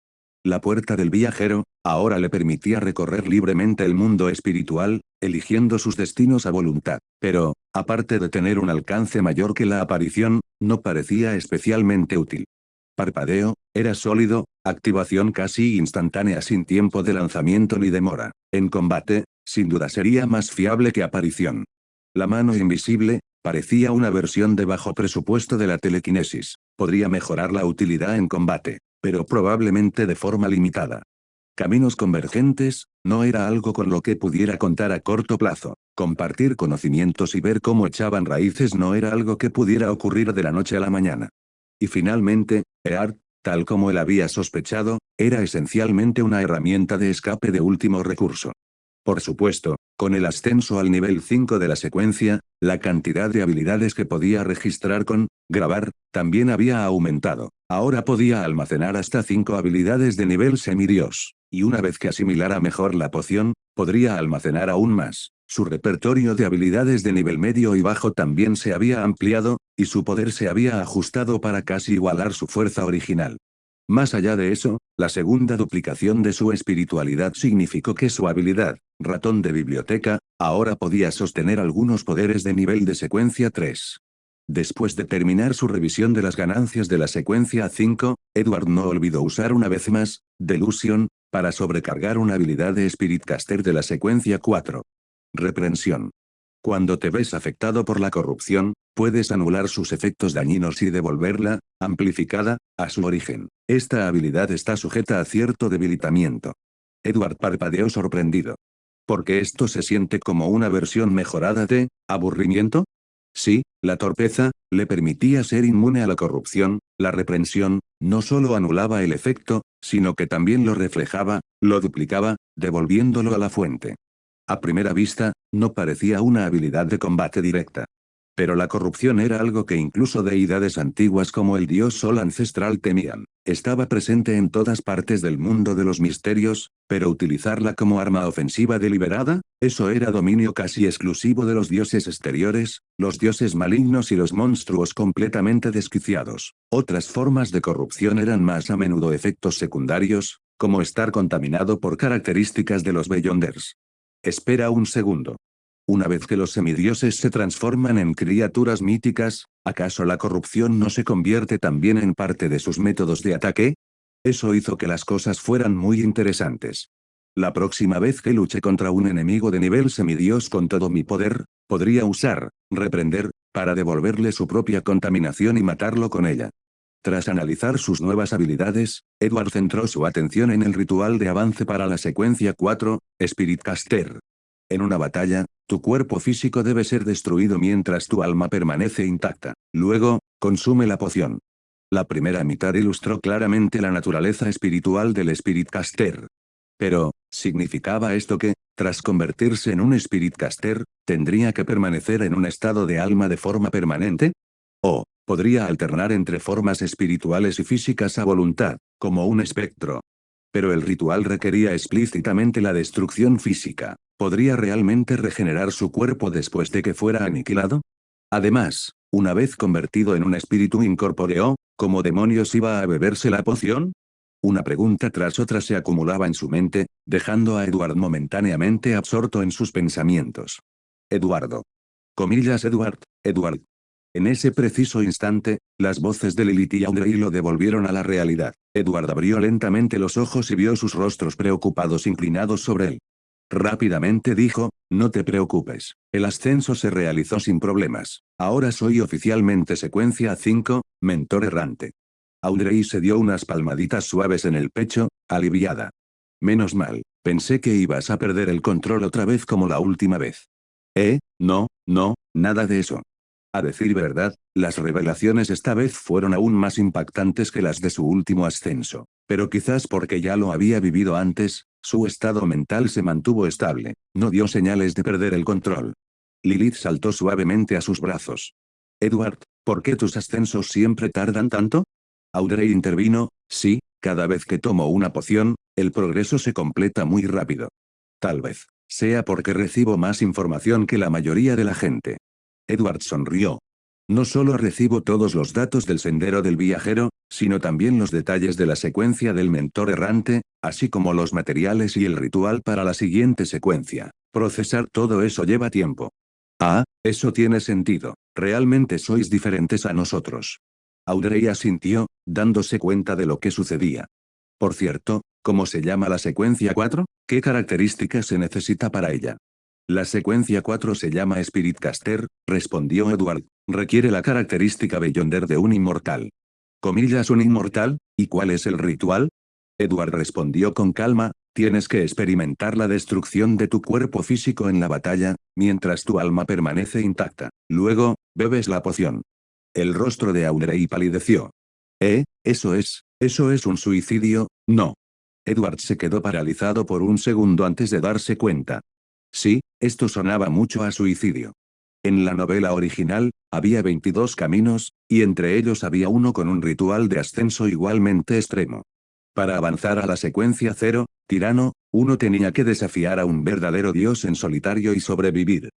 B: La puerta del viajero, ahora le permitía recorrer libremente el mundo espiritual, eligiendo sus destinos a voluntad. Pero, aparte de tener un alcance mayor que la aparición, no parecía especialmente útil. Parpadeo, era sólido, activación casi instantánea sin tiempo de lanzamiento ni demora. En combate, sin duda sería más fiable que aparición. La mano invisible, parecía una versión de bajo presupuesto de la telequinesis. Podría mejorar la utilidad en combate, pero probablemente de forma limitada. Caminos convergentes, no era algo con lo que pudiera contar a corto plazo. Compartir conocimientos y ver cómo echaban raíces no era algo que pudiera ocurrir de la noche a la mañana. Y finalmente, EART, tal como él había sospechado, era esencialmente una herramienta de escape de último recurso. Por supuesto, con el ascenso al nivel 5 de la secuencia, la cantidad de habilidades que podía registrar con grabar también había aumentado. Ahora podía almacenar hasta 5 habilidades de nivel semidios, y una vez que asimilara mejor la poción, podría almacenar aún más. Su repertorio de habilidades de nivel medio y bajo también se había ampliado, y su poder se había ajustado para casi igualar su fuerza original. Más allá de eso, la segunda duplicación de su espiritualidad significó que su habilidad, ratón de biblioteca, ahora podía sostener algunos poderes de nivel de secuencia 3. Después de terminar su revisión de las ganancias de la secuencia 5, Edward no olvidó usar una vez más, Delusion, para sobrecargar una habilidad de Spiritcaster de la secuencia 4. Reprensión. Cuando te ves afectado por la corrupción, puedes anular sus efectos dañinos y devolverla, amplificada, a su origen. Esta habilidad está sujeta a cierto debilitamiento. Edward parpadeó sorprendido. ¿Por qué esto se siente como una versión mejorada de aburrimiento? Sí, la torpeza le permitía ser inmune a la corrupción, la reprensión no solo anulaba el efecto, sino que también lo reflejaba, lo duplicaba, devolviéndolo a la fuente. A primera vista, no parecía una habilidad de combate directa. Pero la corrupción era algo que incluso deidades antiguas como el dios Sol ancestral temían. Estaba presente en todas partes del mundo de los misterios, pero utilizarla como arma ofensiva deliberada, eso era dominio casi exclusivo de los dioses exteriores, los dioses malignos y los monstruos completamente desquiciados. Otras formas de corrupción eran más a menudo efectos secundarios, como estar contaminado por características de los Beyonders. Espera un segundo. Una vez que los semidioses se transforman en criaturas míticas, ¿acaso la corrupción no se convierte también en parte de sus métodos de ataque? Eso hizo que las cosas fueran muy interesantes. La próxima vez que luche contra un enemigo de nivel semidios con todo mi poder, podría usar, reprender, para devolverle su propia contaminación y matarlo con ella. Tras analizar sus nuevas habilidades, Edward centró su atención en el ritual de avance para la secuencia 4, Spirit Caster. En una batalla, tu cuerpo físico debe ser destruido mientras tu alma permanece intacta. Luego, consume la poción. La primera mitad ilustró claramente la naturaleza espiritual del Spirit Caster. Pero, ¿significaba esto que, tras convertirse en un Spirit Caster, tendría que permanecer en un estado de alma de forma permanente? ¿O, podría alternar entre formas espirituales y físicas a voluntad, como un espectro? Pero el ritual requería explícitamente la destrucción física. ¿Podría realmente regenerar su cuerpo después de que fuera aniquilado? Además, una vez convertido en un espíritu incorpóreo, ¿cómo demonios iba a beberse la poción? Una pregunta tras otra se acumulaba en su mente, dejando a Edward momentáneamente absorto en sus pensamientos. Eduardo. Comillas Edward, Edward. En ese preciso instante, las voces de Lilith y Audrey lo devolvieron a la realidad. Edward abrió lentamente los ojos y vio sus rostros preocupados inclinados sobre él. Rápidamente dijo, no te preocupes. El ascenso se realizó sin problemas. Ahora soy oficialmente secuencia 5, mentor errante. Audrey se dio unas palmaditas suaves en el pecho, aliviada. Menos mal, pensé que ibas a perder el control otra vez como la última vez. No, no, nada de eso. A decir verdad, las revelaciones esta vez fueron aún más impactantes que las de su último ascenso. Pero quizás porque ya lo había vivido antes, su estado mental se mantuvo estable, no dio señales de perder el control. Lilith saltó suavemente a sus brazos. Edward, ¿por qué tus ascensos siempre tardan tanto? Audrey intervino, sí, cada vez que tomo una poción, el progreso se completa muy rápido. Tal vez, sea porque recibo más información que la mayoría de la gente. Edward sonrió. No solo recibo todos los datos del sendero del viajero, sino también los detalles de la secuencia del mentor errante, así como los materiales y el ritual para la siguiente secuencia. Procesar todo eso lleva tiempo. Ah, eso tiene sentido. Realmente sois diferentes a nosotros. Audrey asintió, dándose cuenta de lo que sucedía. Por cierto, ¿cómo se llama la secuencia 4? ¿Qué características se necesita para ella? La secuencia 4 se llama Spirit Caster, respondió Edward. Requiere la característica Beyonder de un inmortal. Comillas un inmortal, ¿y cuál es el ritual? Edward respondió con calma, tienes que experimentar la destrucción de tu cuerpo físico en la batalla, mientras tu alma permanece intacta. Luego, bebes la poción. El rostro de Audrey palideció. Eso es un suicidio, no. Edward se quedó paralizado por un segundo antes de darse cuenta. Sí, esto sonaba mucho a suicidio. En la novela original, había 22 caminos, y entre ellos había uno con un ritual de ascenso igualmente extremo. Para avanzar a la secuencia 0, tirano, uno tenía que desafiar a un verdadero dios en solitario y sobrevivir.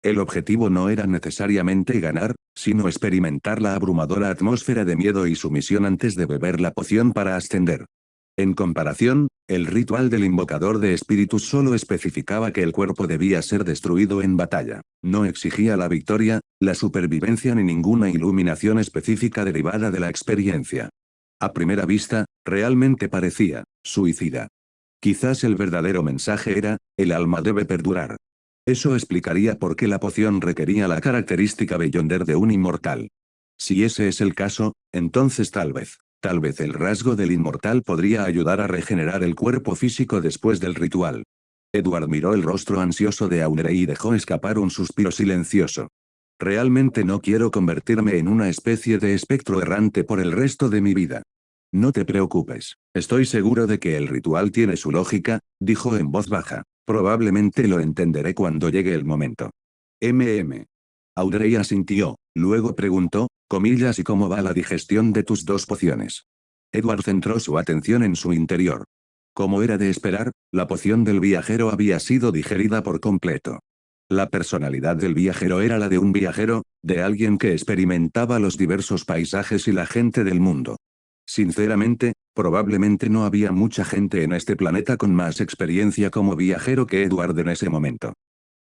B: El objetivo no era necesariamente ganar, sino experimentar la abrumadora atmósfera de miedo y sumisión antes de beber la poción para ascender. En comparación, el ritual del invocador de espíritus solo especificaba que el cuerpo debía ser destruido en batalla. No exigía la victoria, la supervivencia ni ninguna iluminación específica derivada de la experiencia. A primera vista, realmente parecía suicida. Quizás el verdadero mensaje era, el alma debe perdurar. Eso explicaría por qué la poción requería la característica Beyonder de un inmortal. Si ese es el caso, entonces tal vez el rasgo del inmortal podría ayudar a regenerar el cuerpo físico después del ritual. Edward miró el rostro ansioso de Audrey y dejó escapar un suspiro silencioso. Realmente no quiero convertirme en una especie de espectro errante por el resto de mi vida. No te preocupes, estoy seguro de que el ritual tiene su lógica, dijo en voz baja. Probablemente lo entenderé cuando llegue el momento. Audrey asintió, luego preguntó, comillas, ¿y cómo va la digestión de tus dos pociones? Edward centró su atención en su interior. Como era de esperar, la poción del viajero había sido digerida por completo. La personalidad del viajero era la de un viajero, de alguien que experimentaba los diversos paisajes y la gente del mundo. Sinceramente, Probablemente no había mucha gente en este planeta con más experiencia como viajero que Edward en ese momento.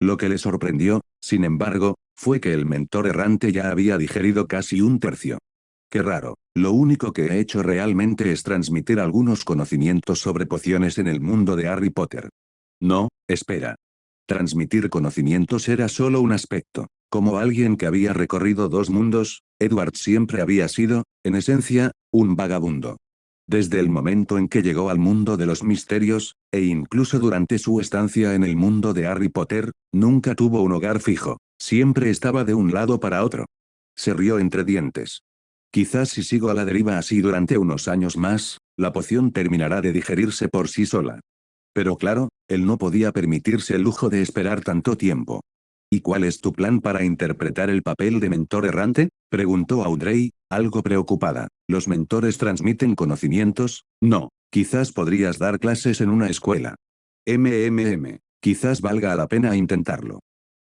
B: Lo que le sorprendió, sin embargo, fue que el mentor errante ya había digerido casi un tercio. Qué raro, lo único que he hecho realmente es transmitir algunos conocimientos sobre pociones en el mundo de Harry Potter. No, espera. Transmitir conocimientos era solo un aspecto. Como alguien que había recorrido dos mundos, Edward siempre había sido, en esencia, un vagabundo. Desde el momento en que llegó al mundo de los misterios, e incluso durante su estancia en el mundo de Harry Potter, nunca tuvo un hogar fijo, siempre estaba de un lado para otro. Se rió entre dientes. Quizás si sigo a la deriva así durante unos años más, la poción terminará de digerirse por sí sola. Pero claro, él no podía permitirse el lujo de esperar tanto tiempo. ¿Y cuál es tu plan para interpretar el papel de mentor errante?, preguntó Audrey, algo preocupada. ¿Los mentores transmiten conocimientos? No. Quizás podrías dar clases en una escuela. Quizás valga la pena intentarlo.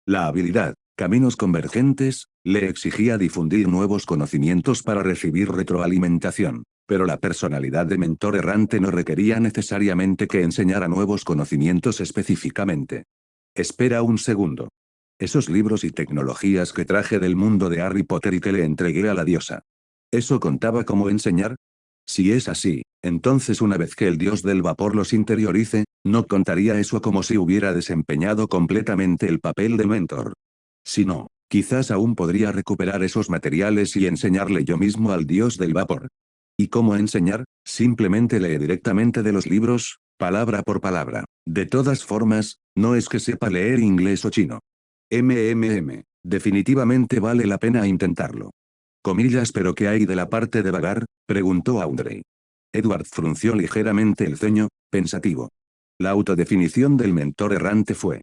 B: La habilidad, caminos convergentes, le exigía difundir nuevos conocimientos para recibir retroalimentación. Pero la personalidad de mentor errante no requería necesariamente que enseñara nuevos conocimientos específicamente. Espera un segundo. Esos libros y tecnologías que traje del mundo de Harry Potter y que le entregué a la diosa. ¿Eso contaba como enseñar? Si es así, entonces una vez que el dios del vapor los interiorice, no contaría eso como si hubiera desempeñado completamente el papel de mentor. Si no, quizás aún podría recuperar esos materiales y enseñarle yo mismo al dios del vapor. ¿Y cómo enseñar? Simplemente lee directamente de los libros, palabra por palabra. De todas formas, no es que sepa leer inglés o chino. Definitivamente vale la pena intentarlo. Comillas, ¿pero qué hay de la parte de vagar?, preguntó Audrey. Edward frunció ligeramente el ceño, pensativo. La autodefinición del mentor errante fue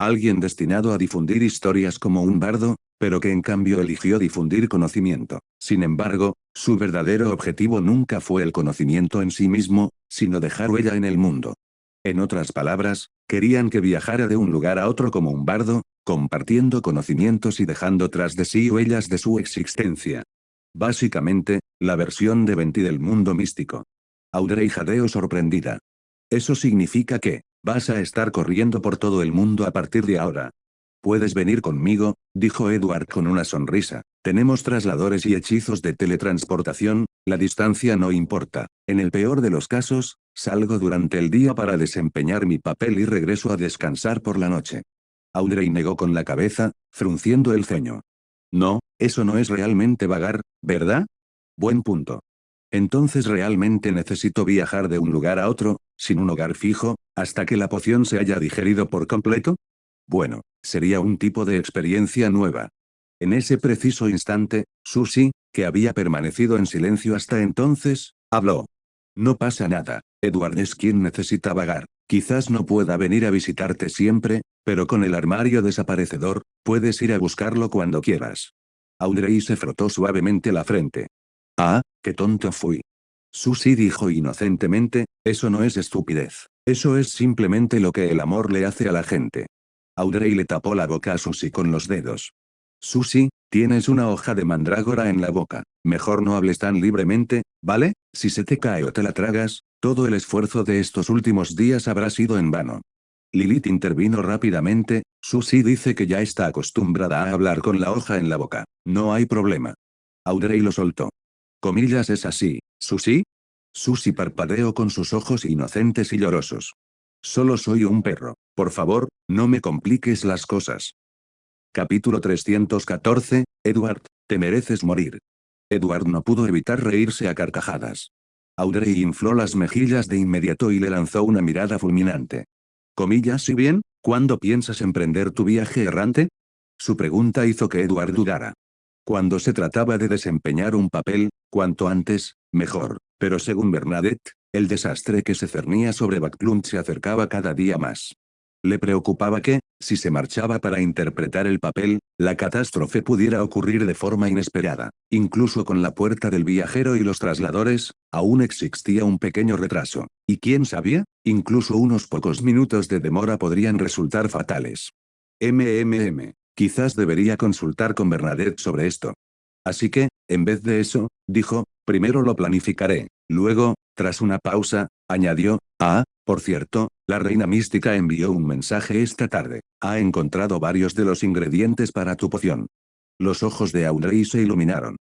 B: alguien destinado a difundir historias como un bardo, pero que en cambio eligió difundir conocimiento. Sin embargo, su verdadero objetivo nunca fue el conocimiento en sí mismo, sino dejar huella en el mundo. En otras palabras, querían que viajara de un lugar a otro como un bardo, compartiendo conocimientos y dejando tras de sí huellas de su existencia. Básicamente, la versión de Venti del mundo místico. Audrey jadeó sorprendida. Eso significa que, vas a estar corriendo por todo el mundo a partir de ahora. Puedes venir conmigo, dijo Edward con una sonrisa. Tenemos trasladores y hechizos de teletransportación, la distancia no importa. En el peor de los casos, salgo durante el día para desempeñar mi papel y regreso a descansar por la noche. Audrey negó con la cabeza, frunciendo el ceño. No, eso no es realmente vagar, ¿verdad? Buen punto. Entonces realmente necesito viajar de un lugar a otro, sin un hogar fijo, hasta que la poción se haya digerido por completo. Bueno, sería un tipo de experiencia nueva. En ese preciso instante, Susie, que había permanecido en silencio hasta entonces, habló. No pasa nada, Edward es quien necesita vagar. Quizás no pueda venir a visitarte siempre, pero con el armario desaparecedor, puedes ir a buscarlo cuando quieras. Audrey se frotó suavemente la frente. Ah, qué tonto fui. Susie dijo inocentemente, eso no es estupidez. Eso es simplemente lo que el amor le hace a la gente. Audrey le tapó la boca a Susie con los dedos. Susie, tienes una hoja de mandrágora en la boca. Mejor no hables tan libremente, ¿vale? Si se te cae o te la tragas, todo el esfuerzo de estos últimos días habrá sido en vano. Lilith intervino rápidamente, Susie dice que ya está acostumbrada a hablar con la hoja en la boca. No hay problema. Audrey lo soltó. Comillas, es así, ¿Susie? Susie parpadeó con sus ojos inocentes y llorosos. Solo soy un perro. Por favor, no me compliques las cosas. Capítulo 314, Edward, te mereces morir. Edward no pudo evitar reírse a carcajadas. Audrey infló las mejillas de inmediato y le lanzó una mirada fulminante. Comillas, ¿y bien? ¿Cuándo piensas emprender tu viaje errante? Su pregunta hizo que Edward dudara. Cuando se trataba de desempeñar un papel, cuanto antes, mejor, pero según Bernadette, el desastre que se cernía sobre Backlund se acercaba cada día más. Le preocupaba que, si se marchaba para interpretar el papel, la catástrofe pudiera ocurrir de forma inesperada. Incluso con la puerta del viajero y los trasladores, aún existía un pequeño retraso. Y quién sabía, incluso unos pocos minutos de demora podrían resultar fatales. Quizás debería consultar con Bernadette sobre esto. Así que, en vez de eso, dijo, primero lo planificaré, luego, Tras una pausa, añadió, por cierto, la reina mística envió un mensaje esta tarde. Ha encontrado varios de los ingredientes para tu poción. Los ojos de Audrey se iluminaron.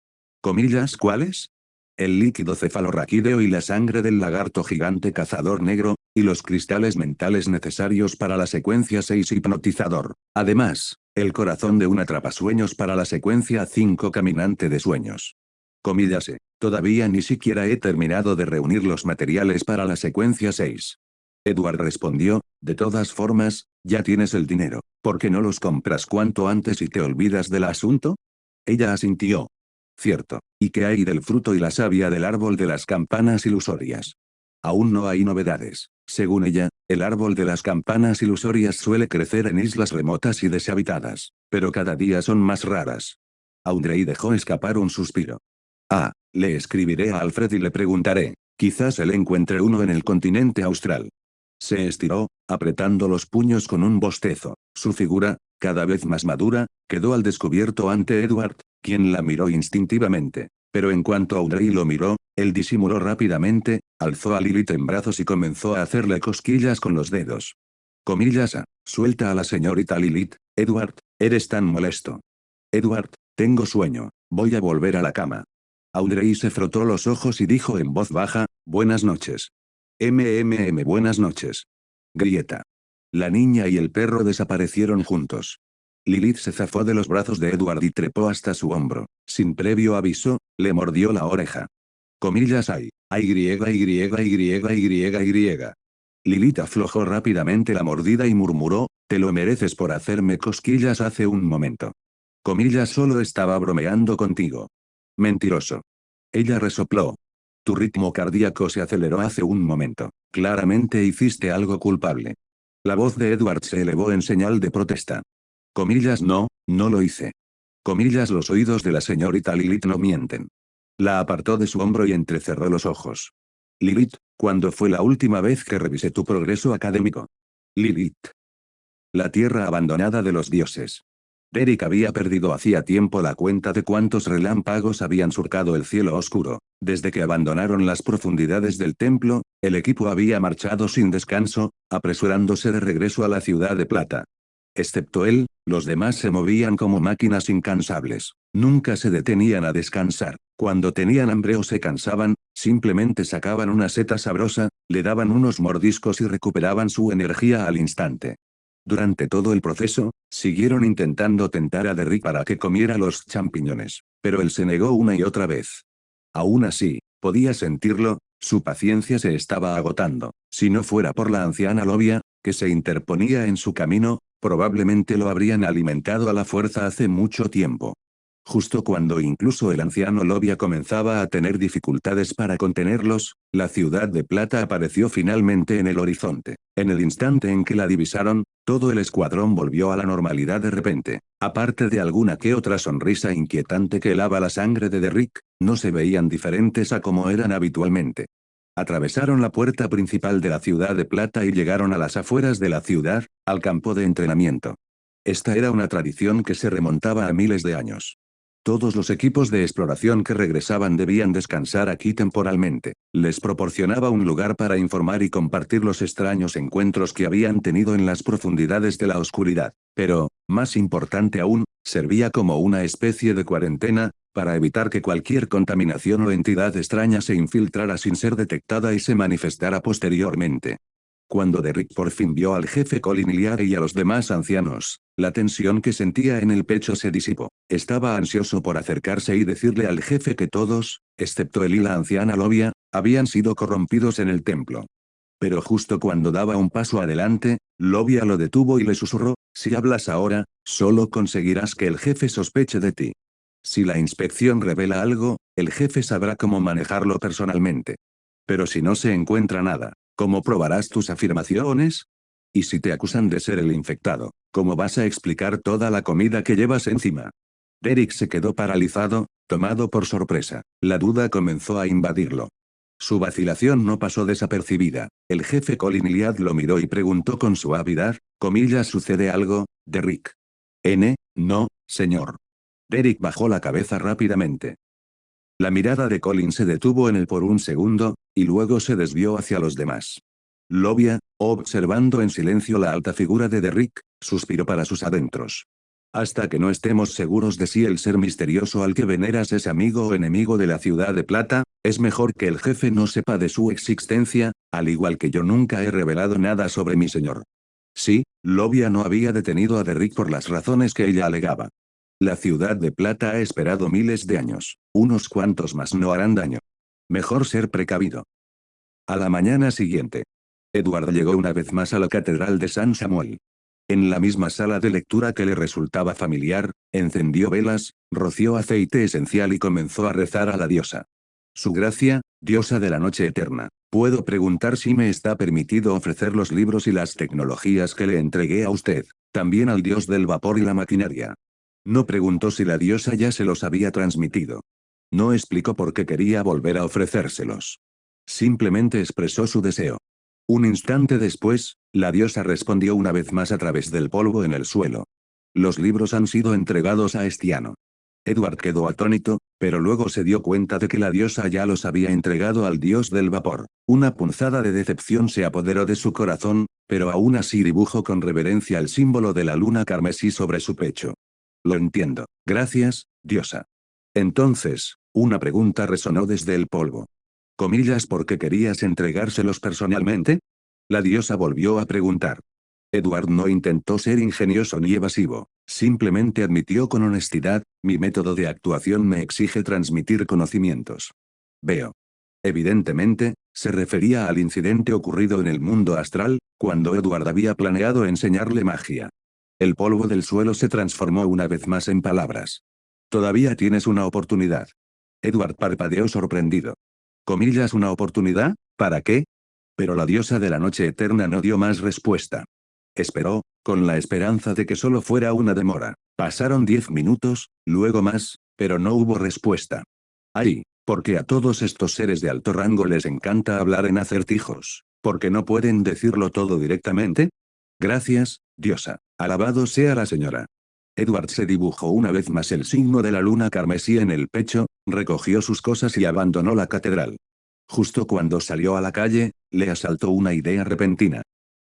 B: ¿Comillas cuáles? El líquido cefalorraquídeo y la sangre del lagarto gigante cazador negro, y los cristales mentales necesarios para la secuencia 6 hipnotizador. Además, el corazón de un atrapasueños para la secuencia 5 caminante de sueños. Comillas. Todavía ni siquiera he terminado de reunir los materiales para la secuencia 6. Edward respondió, de todas formas, ya tienes el dinero, ¿por qué no los compras cuanto antes y te olvidas del asunto? Ella asintió. Cierto, ¿y qué hay del fruto y la savia del árbol de las campanas ilusorias? Aún no hay novedades. Según ella, el árbol de las campanas ilusorias suele crecer en islas remotas y deshabitadas, pero cada día son más raras. Audrey dejó escapar un suspiro. Le escribiré a Alfred y le preguntaré. Quizás él encuentre uno en el continente austral. Se estiró, apretando los puños con un bostezo. Su figura, cada vez más madura, quedó al descubierto ante Edward, quien la miró instintivamente. Pero en cuanto Audrey lo miró, él disimuló rápidamente, alzó a Lilith en brazos y comenzó a hacerle cosquillas con los dedos. Comillas. Suelta a la señorita Lilith, Edward, eres tan molesto. Edward, tengo sueño, voy a volver a la cama. Audrey se frotó los ojos y dijo en voz baja, buenas noches. Buenas noches. Grieta. La niña y el perro desaparecieron juntos. Lilith se zafó de los brazos de Edward y trepó hasta su hombro. Sin previo aviso, le mordió la oreja. Comillas hay. Lilith aflojó rápidamente la mordida y murmuró, te lo mereces por hacerme cosquillas hace un momento. Comillas solo estaba bromeando contigo. Mentiroso. Ella resopló. Tu ritmo cardíaco se aceleró hace un momento. Claramente hiciste algo culpable. La voz de Edward se elevó en señal de protesta. Comillas no, no lo hice. Comillas los oídos de la señorita Lilith no mienten. La apartó de su hombro y entrecerró los ojos. Lilith, ¿cuándo fue la última vez que revisé tu progreso académico? Lilith. La tierra abandonada de los dioses. Derek había perdido hacía tiempo la cuenta de cuántos relámpagos habían surcado el cielo oscuro. Desde que abandonaron las profundidades del templo, el equipo había marchado sin descanso, apresurándose de regreso a la ciudad de plata. Excepto él, los demás se movían como máquinas incansables. Nunca se detenían a descansar. Cuando tenían hambre o se cansaban, simplemente sacaban una seta sabrosa, le daban unos mordiscos y recuperaban su energía al instante. Durante todo el proceso, siguieron intentando tentar a Derrick para que comiera los champiñones, pero él se negó una y otra vez. Aún así, podía sentirlo, su paciencia se estaba agotando. Si no fuera por la anciana Lovia, que se interponía en su camino, probablemente lo habrían alimentado a la fuerza hace mucho tiempo. Justo cuando incluso el anciano Lovia comenzaba a tener dificultades para contenerlos, la ciudad de plata apareció finalmente en el horizonte. En el instante en que la divisaron, todo el escuadrón volvió a la normalidad de repente. Aparte de alguna que otra sonrisa inquietante que helaba la sangre de Derrick, no se veían diferentes a como eran habitualmente. Atravesaron la puerta principal de la ciudad de plata y llegaron a las afueras de la ciudad, al campo de entrenamiento. Esta era una tradición que se remontaba a miles de años. Todos los equipos de exploración que regresaban debían descansar aquí temporalmente. Les proporcionaba un lugar para informar y compartir los extraños encuentros que habían tenido en las profundidades de la oscuridad. Pero, más importante aún, servía como una especie de cuarentena, para evitar que cualquier contaminación o entidad extraña se infiltrara sin ser detectada y se manifestara posteriormente. Cuando Derrick por fin vio al jefe Colin Iliade y a los demás ancianos, la tensión que sentía en el pecho se disipó. Estaba ansioso por acercarse y decirle al jefe que todos, excepto él y la anciana Lovia, habían sido corrompidos en el templo. Pero justo cuando daba un paso adelante, Lovia lo detuvo y le susurró, si hablas ahora, solo conseguirás que el jefe sospeche de ti. Si la inspección revela algo, el jefe sabrá cómo manejarlo personalmente. Pero si no se encuentra nada, ¿cómo probarás tus afirmaciones? Y si te acusan de ser el infectado, ¿cómo vas a explicar toda la comida que llevas encima? Derek se quedó paralizado, tomado por sorpresa. La duda comenzó a invadirlo. Su vacilación no pasó desapercibida. El jefe Colin Iliad lo miró y preguntó con suavidad, ¿sucede algo, Derrick? No, señor. Derek bajó la cabeza rápidamente. La mirada de Colin se detuvo en él por un segundo, y luego se desvió hacia los demás. Lovia, observando en silencio la alta figura de Derrick, suspiró para sus adentros. Hasta que no estemos seguros de si el ser misterioso al que veneras es amigo o enemigo de la ciudad de Plata, es mejor que el jefe no sepa de su existencia, al igual que yo nunca he revelado nada sobre mi señor. Sí, Lovia no había detenido a Derrick por las razones que ella alegaba. La ciudad de Plata ha esperado miles de años, unos cuantos más no harán daño. Mejor ser precavido. A la mañana siguiente, Edward llegó una vez más a la Catedral de San Samuel. En la misma sala de lectura que le resultaba familiar, encendió velas, roció aceite esencial y comenzó a rezar a la diosa. Su gracia, diosa de la noche eterna. Puedo preguntar si me está permitido ofrecer los libros y las tecnologías que le entregué a usted, también al dios del vapor y la maquinaria. No preguntó si la diosa ya se los había transmitido. No explicó por qué quería volver a ofrecérselos. Simplemente expresó su deseo. Un instante después, la diosa respondió una vez más a través del polvo en el suelo. Los libros han sido entregados a Estiano. Edward quedó atónito, pero luego se dio cuenta de que la diosa ya los había entregado al dios del vapor. Una punzada de decepción se apoderó de su corazón, pero aún así dibujó con reverencia el símbolo de la luna carmesí sobre su pecho. Lo entiendo. Gracias, diosa. Entonces, una pregunta resonó desde el polvo. Comillas, ¿por qué querías entregárselos personalmente? La diosa volvió a preguntar. Edward no intentó ser ingenioso ni evasivo, simplemente admitió con honestidad, mi método de actuación me exige transmitir conocimientos. Veo. Evidentemente, se refería al incidente ocurrido en el mundo astral, cuando Edward había planeado enseñarle magia. El polvo del suelo se transformó una vez más en palabras. Todavía tienes una oportunidad. Edward parpadeó sorprendido. Comillas, ¿una oportunidad? ¿Para qué? Pero la diosa de la noche eterna no dio más respuesta. Esperó, con la esperanza de que solo fuera una demora. Pasaron 10 minutos, luego más, pero no hubo respuesta. Ay, porque a todos estos seres de alto rango les encanta hablar en acertijos, ¿porque no pueden decirlo todo directamente? Gracias, diosa. Alabado sea la señora. Edward se dibujó una vez más el signo de la luna carmesí en el pecho, recogió sus cosas y abandonó la catedral. Justo cuando salió a la calle, le asaltó una idea repentina.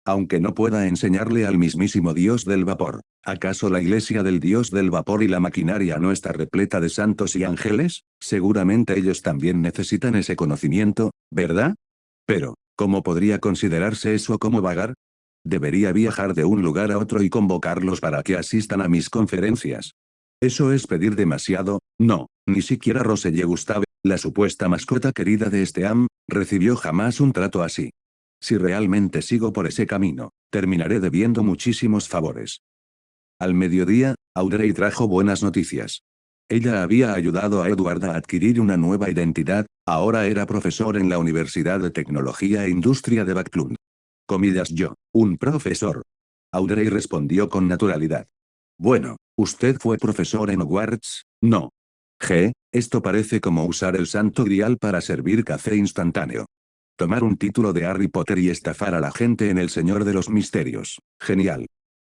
B: Aunque no pueda enseñarle al mismísimo dios del vapor, ¿acaso la iglesia del dios del vapor y la maquinaria no está repleta de santos y ángeles? Seguramente ellos también necesitan ese conocimiento, ¿verdad? Pero, ¿cómo podría considerarse eso como vagar? Debería viajar de un lugar a otro y convocarlos para que asistan a mis conferencias. Eso es pedir demasiado. No, ni siquiera Roselle Gustave, la supuesta mascota querida de Esteam, recibió jamás un trato así. Si realmente sigo por ese camino, terminaré debiendo muchísimos favores. Al mediodía, Audrey trajo buenas noticias. Ella había ayudado a Edward a adquirir una nueva identidad, ahora era profesor en la Universidad de Tecnología e Industria de Backlund. Comillas, yo, un profesor. Audrey respondió con naturalidad. Bueno, ¿usted fue profesor en Hogwarts? No. Esto parece como usar el santo grial para servir café instantáneo. Tomar un título de Harry Potter y estafar a la gente en El Señor de los Misterios. Genial.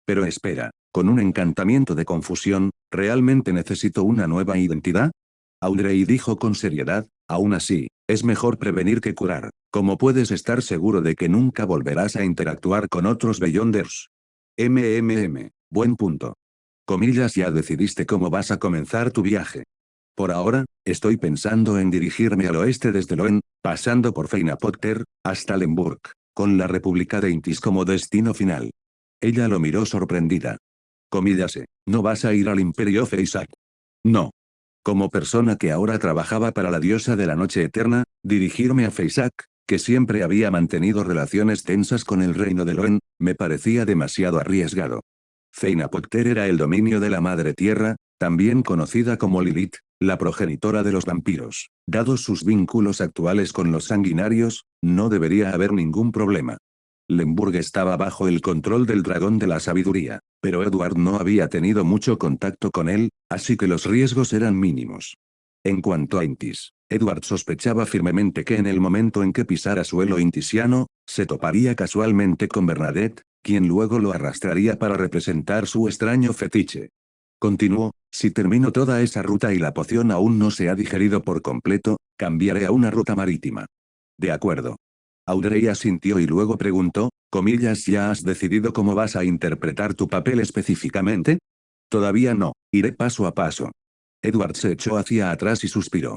B: Pero espera, con un encantamiento de confusión, ¿realmente necesito una nueva identidad? Audrey dijo con seriedad, aún así, es mejor prevenir que curar. ¿Cómo puedes estar seguro de que nunca volverás a interactuar con otros Beyonders? Buen punto. Comillas, ya decidiste cómo vas a comenzar tu viaje. Por ahora, estoy pensando en dirigirme al oeste desde Loen, pasando por Feina Potter, hasta Lemburg, con la República de Intis como destino final. Ella lo miró sorprendida. Comillas, ¿no vas a ir al Imperio Feisak? No. Como persona que ahora trabajaba para la diosa de la noche eterna, dirigirme a Feisak, que siempre había mantenido relaciones tensas con el reino de Loen, me parecía demasiado arriesgado. Feina Potter era el dominio de la Madre Tierra, también conocida como Lilith, la progenitora de los vampiros. Dados sus vínculos actuales con los sanguinarios, no debería haber ningún problema. Lemburg estaba bajo el control del dragón de la sabiduría, pero Edward no había tenido mucho contacto con él, así que los riesgos eran mínimos. En cuanto a Intis, Edward sospechaba firmemente que en el momento en que pisara suelo intisiano, se toparía casualmente con Bernadette, quien luego lo arrastraría para representar su extraño fetiche. Continuó, si termino toda esa ruta y la poción aún no se ha digerido por completo, cambiaré a una ruta marítima. De acuerdo. Audrey asintió y luego preguntó, comillas, ¿ya has decidido cómo vas a interpretar tu papel específicamente? Todavía no, iré paso a paso. Edward se echó hacia atrás y suspiró.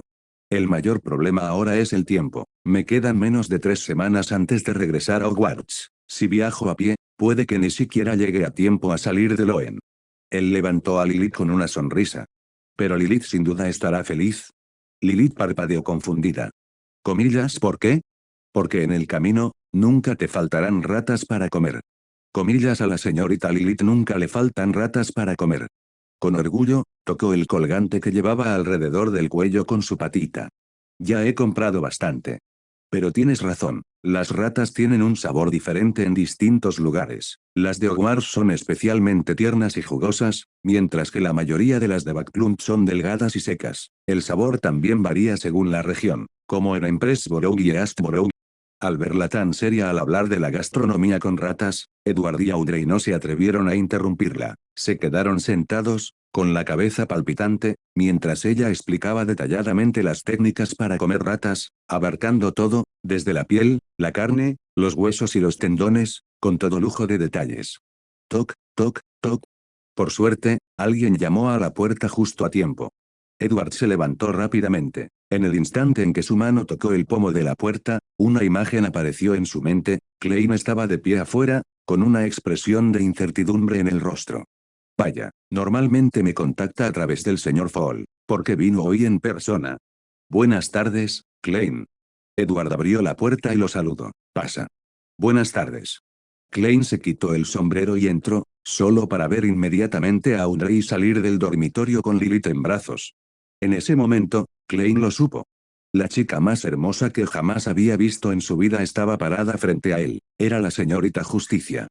B: El mayor problema ahora es el tiempo. Me quedan menos de 3 semanas antes de regresar a Hogwarts. Si viajo a pie, puede que ni siquiera llegue a tiempo a salir de Loen. Él levantó a Lilith con una sonrisa. Pero Lilith sin duda estará feliz. Lilith parpadeó confundida. Comillas, ¿por qué? Porque en el camino, nunca te faltarán ratas para comer. Comillas, a la señorita Lilith nunca le faltan ratas para comer. Con orgullo, tocó el colgante que llevaba alrededor del cuello con su patita. Ya he comprado bastante. Pero tienes razón, las ratas tienen un sabor diferente en distintos lugares. Las de Hogwarts son especialmente tiernas y jugosas, mientras que la mayoría de las de Backlund son delgadas y secas. El sabor también varía según la región, como en Empressborough y Astborough. Al verla tan seria al hablar de la gastronomía con ratas, Edward y Audrey no se atrevieron a interrumpirla. Se quedaron sentados, con la cabeza palpitante, mientras ella explicaba detalladamente las técnicas para comer ratas, abarcando todo, desde la piel, la carne, los huesos y los tendones, con todo lujo de detalles. Toc, toc, toc. Por suerte, alguien llamó a la puerta justo a tiempo. Edward se levantó rápidamente. En el instante en que su mano tocó el pomo de la puerta, una imagen apareció en su mente. Klein estaba de pie afuera, con una expresión de incertidumbre en el rostro. Vaya, normalmente me contacta a través del señor Fall. ¿Por qué vino hoy en persona? Buenas tardes, Klein. Edward abrió la puerta y lo saludó. Pasa. Buenas tardes. Klein se quitó el sombrero y entró, solo para ver inmediatamente a Audrey salir del dormitorio con Lilith en brazos. En ese momento, Klein lo supo. La chica más hermosa que jamás había visto en su vida estaba parada frente a él. Era la señorita Justicia.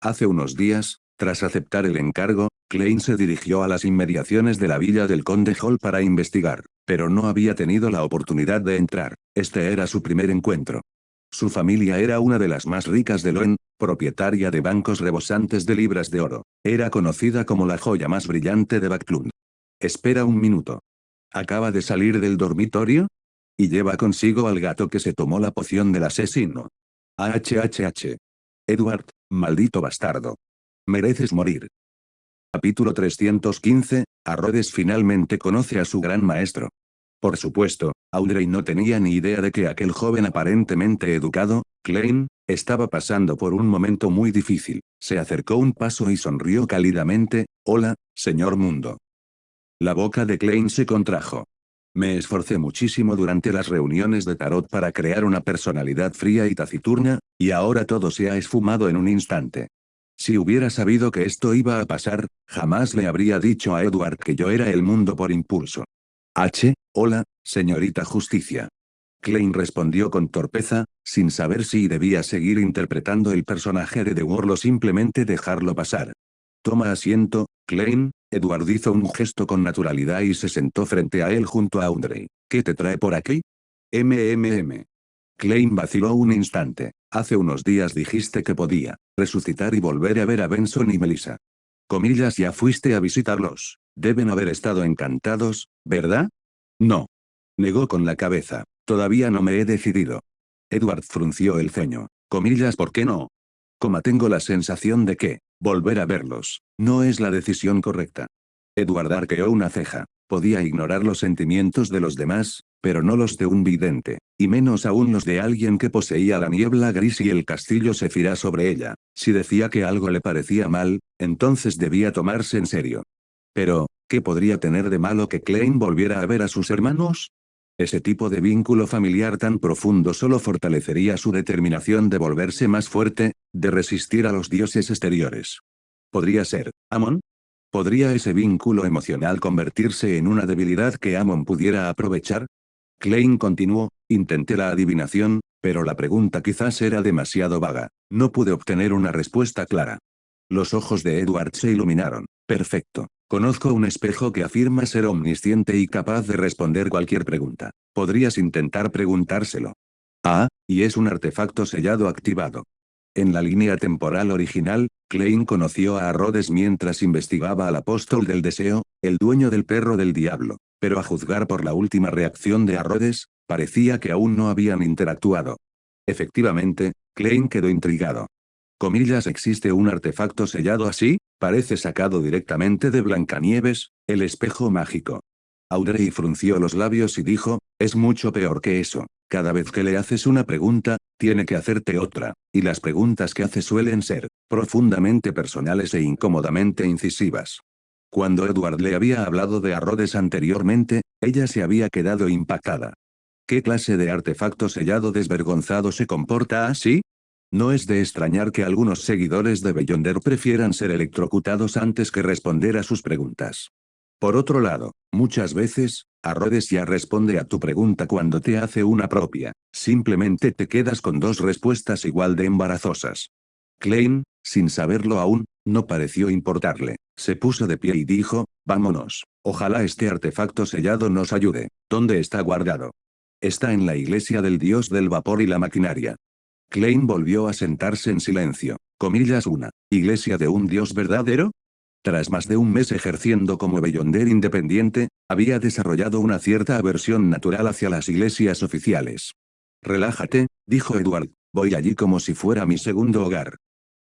B: Hace unos días, tras aceptar el encargo, Klein se dirigió a las inmediaciones de la villa del Conde Hall para investigar, pero no había tenido la oportunidad de entrar. Este era su primer encuentro. Su familia era una de las más ricas de Loen, propietaria de bancos rebosantes de libras de oro. Era conocida como la joya más brillante de Backlund. Espera un minuto. ¿Acaba de salir del dormitorio? Y lleva consigo al gato que se tomó la poción del asesino. HHH. Edward, maldito bastardo. Mereces morir. Capítulo 315, Rhodes finalmente conoce a su gran maestro. Por supuesto, Audrey no tenía ni idea de que aquel joven aparentemente educado, Klein, estaba pasando por un momento muy difícil. Se acercó un paso y sonrió cálidamente. Hola, señor Mundo. La boca de Klein se contrajo. Me esforcé muchísimo durante las reuniones de tarot para crear una personalidad fría y taciturna, y ahora todo se ha esfumado en un instante. Si hubiera sabido que esto iba a pasar, jamás le habría dicho a Edward que yo era el mundo por impulso. Hola, señorita Justicia. Klein respondió con torpeza, sin saber si debía seguir interpretando el personaje de The Wall o simplemente dejarlo pasar. Toma asiento, Klein. Edward hizo un gesto con naturalidad y se sentó frente a él junto a Audrey. ¿Qué te trae por aquí? MMM. Klein vaciló un instante. Hace unos días dijiste que podía resucitar y volver a ver a Benson y Melissa. Comillas, ya fuiste a visitarlos. Deben haber estado encantados, ¿verdad? No. Negó con la cabeza. Todavía no me he decidido. Edward frunció el ceño. Comillas, ¿por qué no? Tengo la sensación de que volver a verlos no es la decisión correcta. Edward arqueó una ceja. Podía ignorar los sentimientos de los demás, pero no los de un vidente, y menos aún los de alguien que poseía la niebla gris y el castillo Sefirá sobre ella. Si decía que algo le parecía mal, entonces debía tomarse en serio. Pero, ¿qué podría tener de malo que Klein volviera a ver a sus hermanos? Ese tipo de vínculo familiar tan profundo solo fortalecería su determinación de volverse más fuerte, de resistir a los dioses exteriores. ¿Podría ser Amon? ¿Podría ese vínculo emocional convertirse en una debilidad que Amon pudiera aprovechar? Klein continuó, intenté la adivinación, pero la pregunta quizás era demasiado vaga. No pude obtener una respuesta clara. Los ojos de Edward se iluminaron. Perfecto. Conozco un espejo que afirma ser omnisciente y capaz de responder cualquier pregunta. Podrías intentar preguntárselo. Ah, y es un artefacto sellado activado. En la línea temporal original, Klein conoció a Rhodes mientras investigaba al apóstol del deseo, el dueño del perro del diablo, pero a juzgar por la última reacción de Rhodes, parecía que aún no habían interactuado. Efectivamente, Klein quedó intrigado. Comillas, ¿existe un artefacto sellado así? Parece sacado directamente de Blancanieves, el espejo mágico. Audrey frunció los labios y dijo, es mucho peor que eso. Cada vez que le haces una pregunta, tiene que hacerte otra, y las preguntas que hace suelen ser profundamente personales e incómodamente incisivas. Cuando Edward le había hablado de Rhodes anteriormente, ella se había quedado impactada. ¿Qué clase de artefacto sellado desvergonzado se comporta así? No es de extrañar que algunos seguidores de Beyonder prefieran ser electrocutados antes que responder a sus preguntas. Por otro lado, muchas veces, Rhodes ya responde a tu pregunta cuando te hace una propia, simplemente te quedas con dos respuestas igual de embarazosas. Klein, sin saberlo aún, no pareció importarle, se puso de pie y dijo, vámonos, ojalá este artefacto sellado nos ayude. ¿Dónde está guardado? Está en la iglesia del dios del vapor y la maquinaria. Klein volvió a sentarse en silencio. Comillas, ¿una iglesia de un dios verdadero? Tras más de un mes ejerciendo como Beyonder independiente, había desarrollado una cierta aversión natural hacia las iglesias oficiales. Relájate, dijo Edward, voy allí como si fuera mi segundo hogar.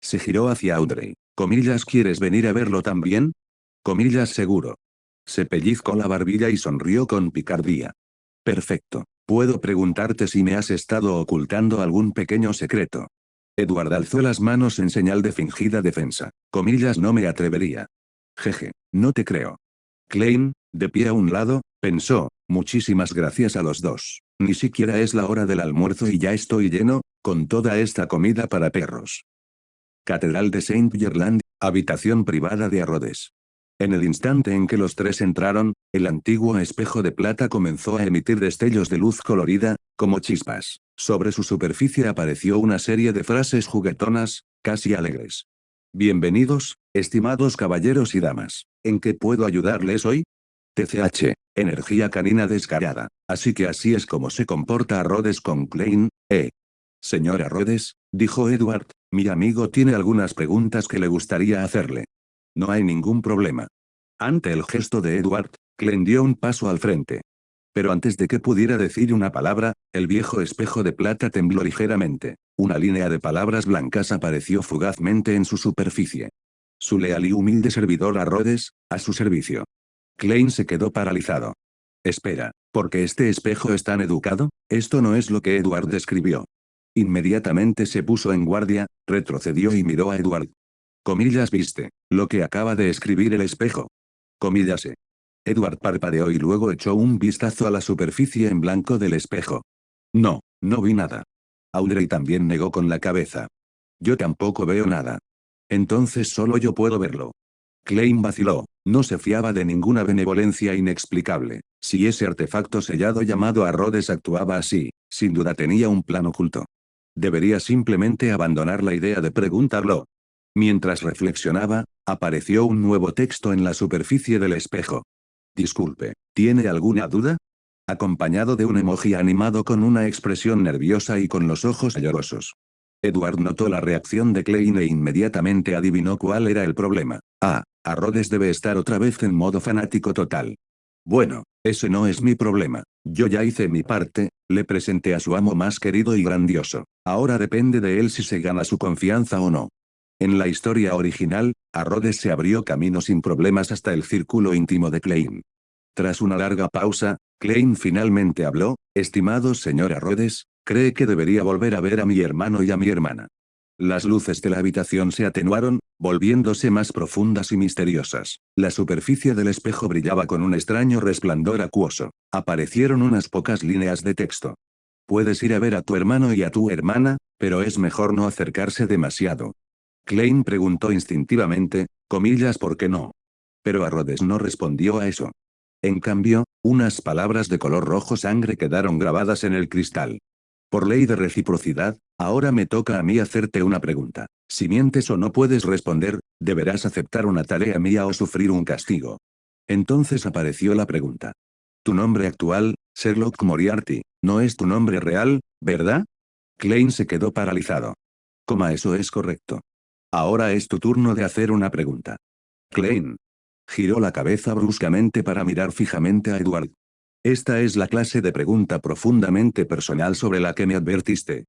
B: Se giró hacia Audrey. Comillas, ¿quieres venir a verlo también? Comillas, seguro. Se pellizcó la barbilla y sonrió con picardía. Perfecto. Puedo preguntarte si me has estado ocultando algún pequeño secreto. Edward alzó las manos en señal de fingida defensa. Comillas, no me atrevería. Jeje, no te creo. Klein, de pie a un lado, pensó, muchísimas gracias a los dos. Ni siquiera es la hora del almuerzo y ya estoy lleno, con toda esta comida para perros. Catedral de Saint Gerland, habitación privada de Rhodes. En el instante en que los tres entraron, el antiguo espejo de plata comenzó a emitir destellos de luz colorida, como chispas. Sobre su superficie apareció una serie de frases juguetonas, casi alegres. Bienvenidos, estimados caballeros y damas. ¿En qué puedo ayudarles hoy? TCH, energía canina descarada. Así que así es como se comporta Rhodes con Klein, ¿eh? Señora Rhodes, dijo Edward, mi amigo tiene algunas preguntas que le gustaría hacerle. No hay ningún problema. Ante el gesto de Edward, Klein dio un paso al frente. Pero antes de que pudiera decir una palabra, el viejo espejo de plata tembló ligeramente. Una línea de palabras blancas apareció fugazmente en su superficie. Su leal y humilde servidor a Rhodes, a su servicio. Klein se quedó paralizado. Espera, ¿por qué este espejo es tan educado? Esto no es lo que Edward describió. Inmediatamente se puso en guardia, retrocedió y miró a Edward. Comillas, ¿viste lo que acaba de escribir el espejo? Comillas. Edward parpadeó y luego echó un vistazo a la superficie en blanco del espejo. No, no vi nada. Audrey también negó con la cabeza. Yo tampoco veo nada. Entonces solo yo puedo verlo. Klein vaciló, no se fiaba de ninguna benevolencia inexplicable. Si ese artefacto sellado llamado Rhodes actuaba así, sin duda tenía un plan oculto. Debería simplemente abandonar la idea de preguntarlo. Mientras reflexionaba, apareció un nuevo texto en la superficie del espejo. Disculpe, ¿tiene alguna duda? Acompañado de un emoji animado con una expresión nerviosa y con los ojos llorosos. Edward notó la reacción de Klein e inmediatamente adivinó cuál era el problema. Rhodes debe estar otra vez en modo fanático total. Bueno, ese no es mi problema. Yo ya hice mi parte, le presenté a su amo más querido y grandioso. Ahora depende de él si se gana su confianza o no. En la historia original, Rhodes se abrió camino sin problemas hasta el círculo íntimo de Klein. Tras una larga pausa, Klein finalmente habló, estimado señor Rhodes, ¿cree que debería volver a ver a mi hermano y a mi hermana? Las luces de la habitación se atenuaron, volviéndose más profundas y misteriosas. La superficie del espejo brillaba con un extraño resplandor acuoso. Aparecieron unas pocas líneas de texto. Puedes ir a ver a tu hermano y a tu hermana, pero es mejor no acercarse demasiado. Klein preguntó instintivamente, comillas, ¿por qué no? Pero Rhodes no respondió a eso. En cambio, unas palabras de color rojo sangre quedaron grabadas en el cristal. Por ley de reciprocidad, ahora me toca a mí hacerte una pregunta. Si mientes o no puedes responder, deberás aceptar una tarea mía o sufrir un castigo. Entonces apareció la pregunta. Tu nombre actual, Sherlock Moriarty, no es tu nombre real, ¿verdad? Klein se quedó paralizado. Eso es correcto. Ahora es tu turno de hacer una pregunta. Klein. Giró la cabeza bruscamente para mirar fijamente a Edward. Esta es la clase de pregunta profundamente personal sobre la que me advertiste.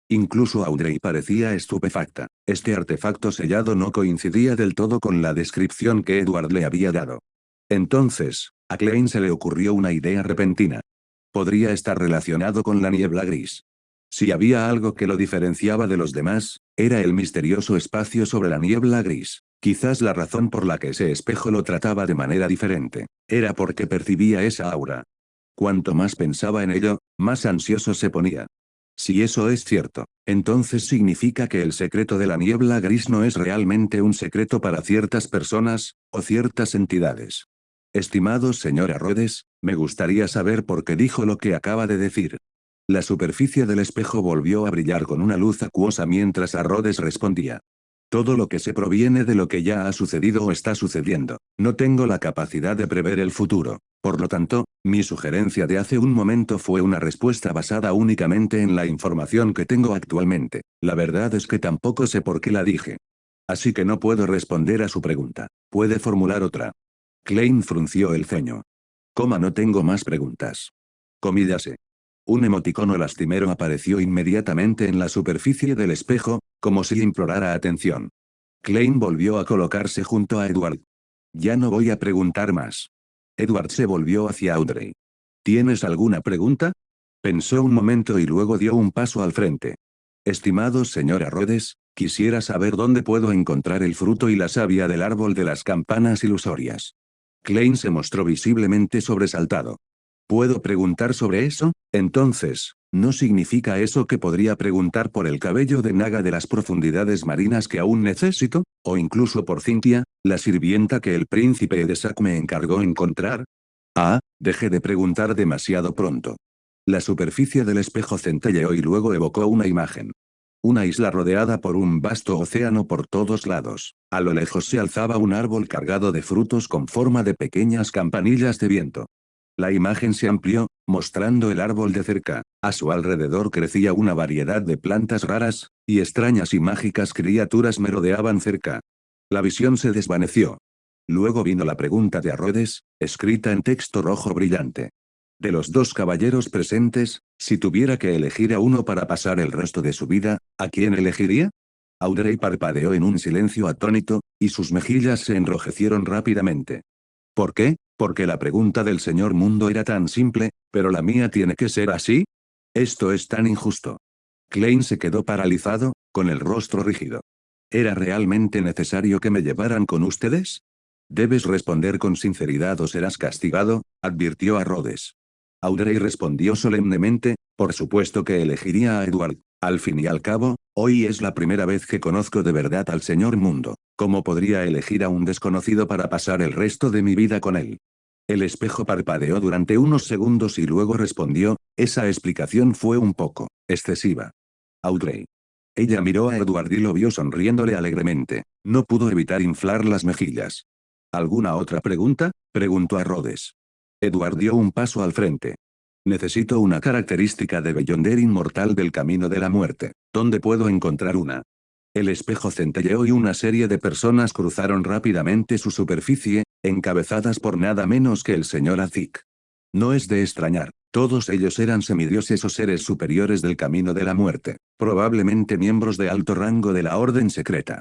B: Incluso Audrey parecía estupefacta. Este artefacto sellado no coincidía del todo con la descripción que Edward le había dado. Entonces, a Klein se le ocurrió una idea repentina. Podría estar relacionado con la niebla gris. Si había algo que lo diferenciaba de los demás, era el misterioso espacio sobre la niebla gris. Quizás la razón por la que ese espejo lo trataba de manera diferente, era porque percibía esa aura. Cuanto más pensaba en ello, más ansioso se ponía. Si eso es cierto, entonces significa que el secreto de la niebla gris no es realmente un secreto para ciertas personas, o ciertas entidades. Estimado señor Rhodes, me gustaría saber por qué dijo lo que acaba de decir. La superficie del espejo volvió a brillar con una luz acuosa mientras Rhodes respondía. Todo lo que se proviene de lo que ya ha sucedido o está sucediendo. No tengo la capacidad de prever el futuro. Por lo tanto, mi sugerencia de hace un momento fue una respuesta basada únicamente en la información que tengo actualmente. La verdad es que tampoco sé por qué la dije. Así que no puedo responder a su pregunta. ¿Puede formular otra? Klein frunció el ceño. No tengo más preguntas. Comíllase. Un emoticono lastimero apareció inmediatamente en la superficie del espejo, como si implorara atención. Klein volvió a colocarse junto a Edward. Ya no voy a preguntar más. Edward se volvió hacia Audrey. ¿Tienes alguna pregunta? Pensó un momento y luego dio un paso al frente. Estimado señor Rhodes, quisiera saber dónde puedo encontrar el fruto y la savia del árbol de las campanas ilusorias. Klein se mostró visiblemente sobresaltado. ¿Puedo preguntar sobre eso? Entonces, ¿no significa eso que podría preguntar por el cabello de Naga de las profundidades marinas que aún necesito? ¿O incluso por Cynthia, la sirvienta que el príncipe Edesac me encargó encontrar? Ah, dejé de preguntar demasiado pronto. La superficie del espejo centelleó y luego evocó una imagen. Una isla rodeada por un vasto océano por todos lados. A lo lejos se alzaba un árbol cargado de frutos con forma de pequeñas campanillas de viento. La imagen se amplió, mostrando el árbol de cerca. A su alrededor crecía una variedad de plantas raras, y extrañas y mágicas criaturas merodeaban cerca. La visión se desvaneció. Luego vino la pregunta de Rhodes, escrita en texto rojo brillante. De los dos caballeros presentes, si tuviera que elegir a uno para pasar el resto de su vida, ¿a quién elegiría? Audrey parpadeó en un silencio atónito, y sus mejillas se enrojecieron rápidamente. ¿Por qué? Porque la pregunta del señor Mundo era tan simple, pero la mía tiene que ser así. Esto es tan injusto. Klein se quedó paralizado, con el rostro rígido. ¿Era realmente necesario que me llevaran con ustedes? Debes responder con sinceridad o serás castigado, advirtió a Rhodes. Audrey respondió solemnemente, por supuesto que elegiría a Edward. Al fin y al cabo, hoy es la primera vez que conozco de verdad al señor Mundo. ¿Cómo podría elegir a un desconocido para pasar el resto de mi vida con él? El espejo parpadeó durante unos segundos y luego respondió, esa explicación fue un poco excesiva. Audrey. Ella miró a Edward y lo vio sonriéndole alegremente. No pudo evitar inflar las mejillas. ¿Alguna otra pregunta? Preguntó a Rhodes. Edward dio un paso al frente. Necesito una característica de Beyonder inmortal del camino de la muerte. ¿Dónde puedo encontrar una? El espejo centelleó y una serie de personas cruzaron rápidamente su superficie, encabezadas por nada menos que el señor Azik. No es de extrañar, todos ellos eran semidioses o seres superiores del camino de la muerte, probablemente miembros de alto rango de la orden secreta.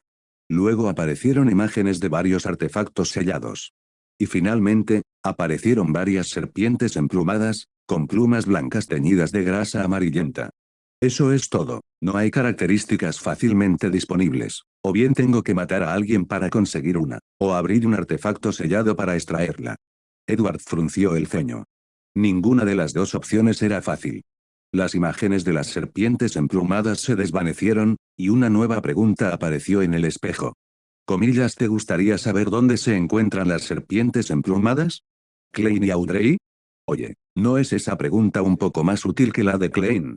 B: Luego aparecieron imágenes de varios artefactos sellados. Y finalmente, aparecieron varias serpientes emplumadas, con plumas blancas teñidas de grasa amarillenta. Eso es todo, no hay características fácilmente disponibles. O bien tengo que matar a alguien para conseguir una, o abrir un artefacto sellado para extraerla. Edward frunció el ceño. Ninguna de las dos opciones era fácil. Las imágenes de las serpientes emplumadas se desvanecieron, y una nueva pregunta apareció en el espejo. ¿Te gustaría saber dónde se encuentran las serpientes emplumadas? ¿Klein y Audrey? Oye, ¿no es esa pregunta un poco más útil que la de Klein?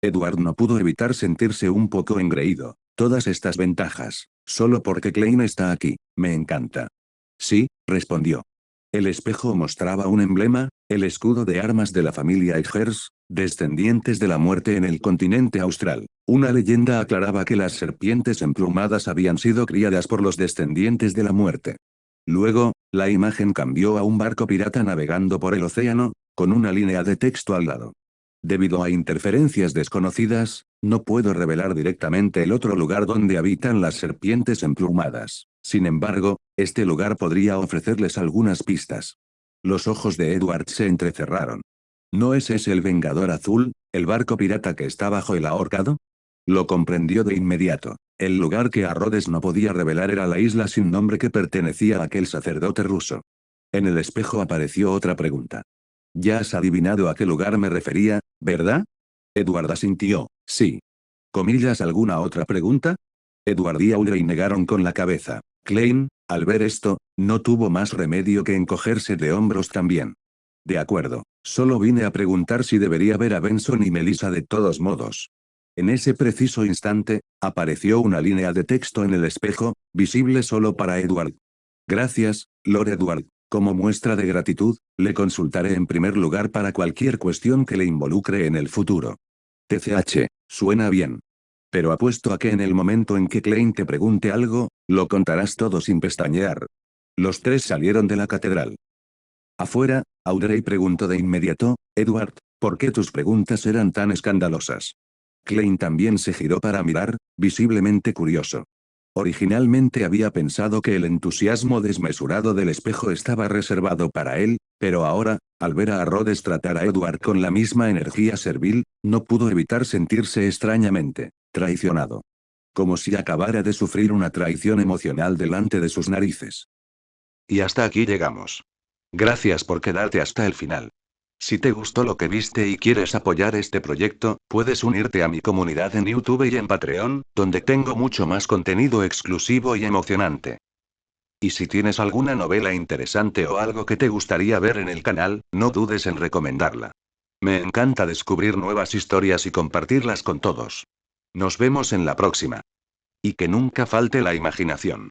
B: Edward no pudo evitar sentirse un poco engreído. Todas estas ventajas, solo porque Klein está aquí, me encanta. Sí, respondió. El espejo mostraba un emblema, el escudo de armas de la familia Eggers, Descendientes de la muerte en el continente austral. Una leyenda aclaraba que las serpientes emplumadas habían sido criadas por los descendientes de la muerte. Luego, la imagen cambió a un barco pirata navegando por el océano, con una línea de texto al lado. Debido a interferencias desconocidas, no puedo revelar directamente el otro lugar donde habitan las serpientes emplumadas. Sin embargo, este lugar podría ofrecerles algunas pistas. Los ojos de Edward se entrecerraron. ¿No es ese el Vengador Azul, el barco pirata que está bajo el ahorcado? Lo comprendió de inmediato. El lugar que a Rhodes no podía revelar era la isla sin nombre que pertenecía a aquel sacerdote ruso. En el espejo apareció otra pregunta. Ya has adivinado a qué lugar me refería, ¿verdad? Edward asintió, sí. ¿Comillas alguna otra pregunta? Edward y Audrey negaron con la cabeza. Klein, al ver esto, no tuvo más remedio que encogerse de hombros también. De acuerdo, solo vine a preguntar si debería ver a Benson y Melissa de todos modos. En ese preciso instante, apareció una línea de texto en el espejo, visible solo para Edward. Gracias, Lord Edward. Como muestra de gratitud, le consultaré en primer lugar para cualquier cuestión que le involucre en el futuro. TCH, suena bien. Pero apuesto a que en el momento en que Klein te pregunte algo, lo contarás todo sin pestañear. Los tres salieron de la catedral. Afuera, Audrey preguntó de inmediato, Edward, ¿por qué tus preguntas eran tan escandalosas? Klein también se giró para mirar, visiblemente curioso. Originalmente había pensado que el entusiasmo desmesurado del espejo estaba reservado para él, pero ahora, al ver a Rhodes tratar a Edward con la misma energía servil, no pudo evitar sentirse extrañamente traicionado. Como si acabara de sufrir una traición emocional delante de sus narices.
A: Y hasta aquí llegamos. Gracias por quedarte hasta el final. Si te gustó lo que viste y quieres apoyar este proyecto, puedes unirte a mi comunidad en YouTube y en Patreon, donde tengo mucho más contenido exclusivo y emocionante. Y si tienes alguna novela interesante o algo que te gustaría ver en el canal, no dudes en recomendarla. Me encanta descubrir nuevas historias y compartirlas con todos. Nos vemos en la próxima. Y que nunca falte la imaginación.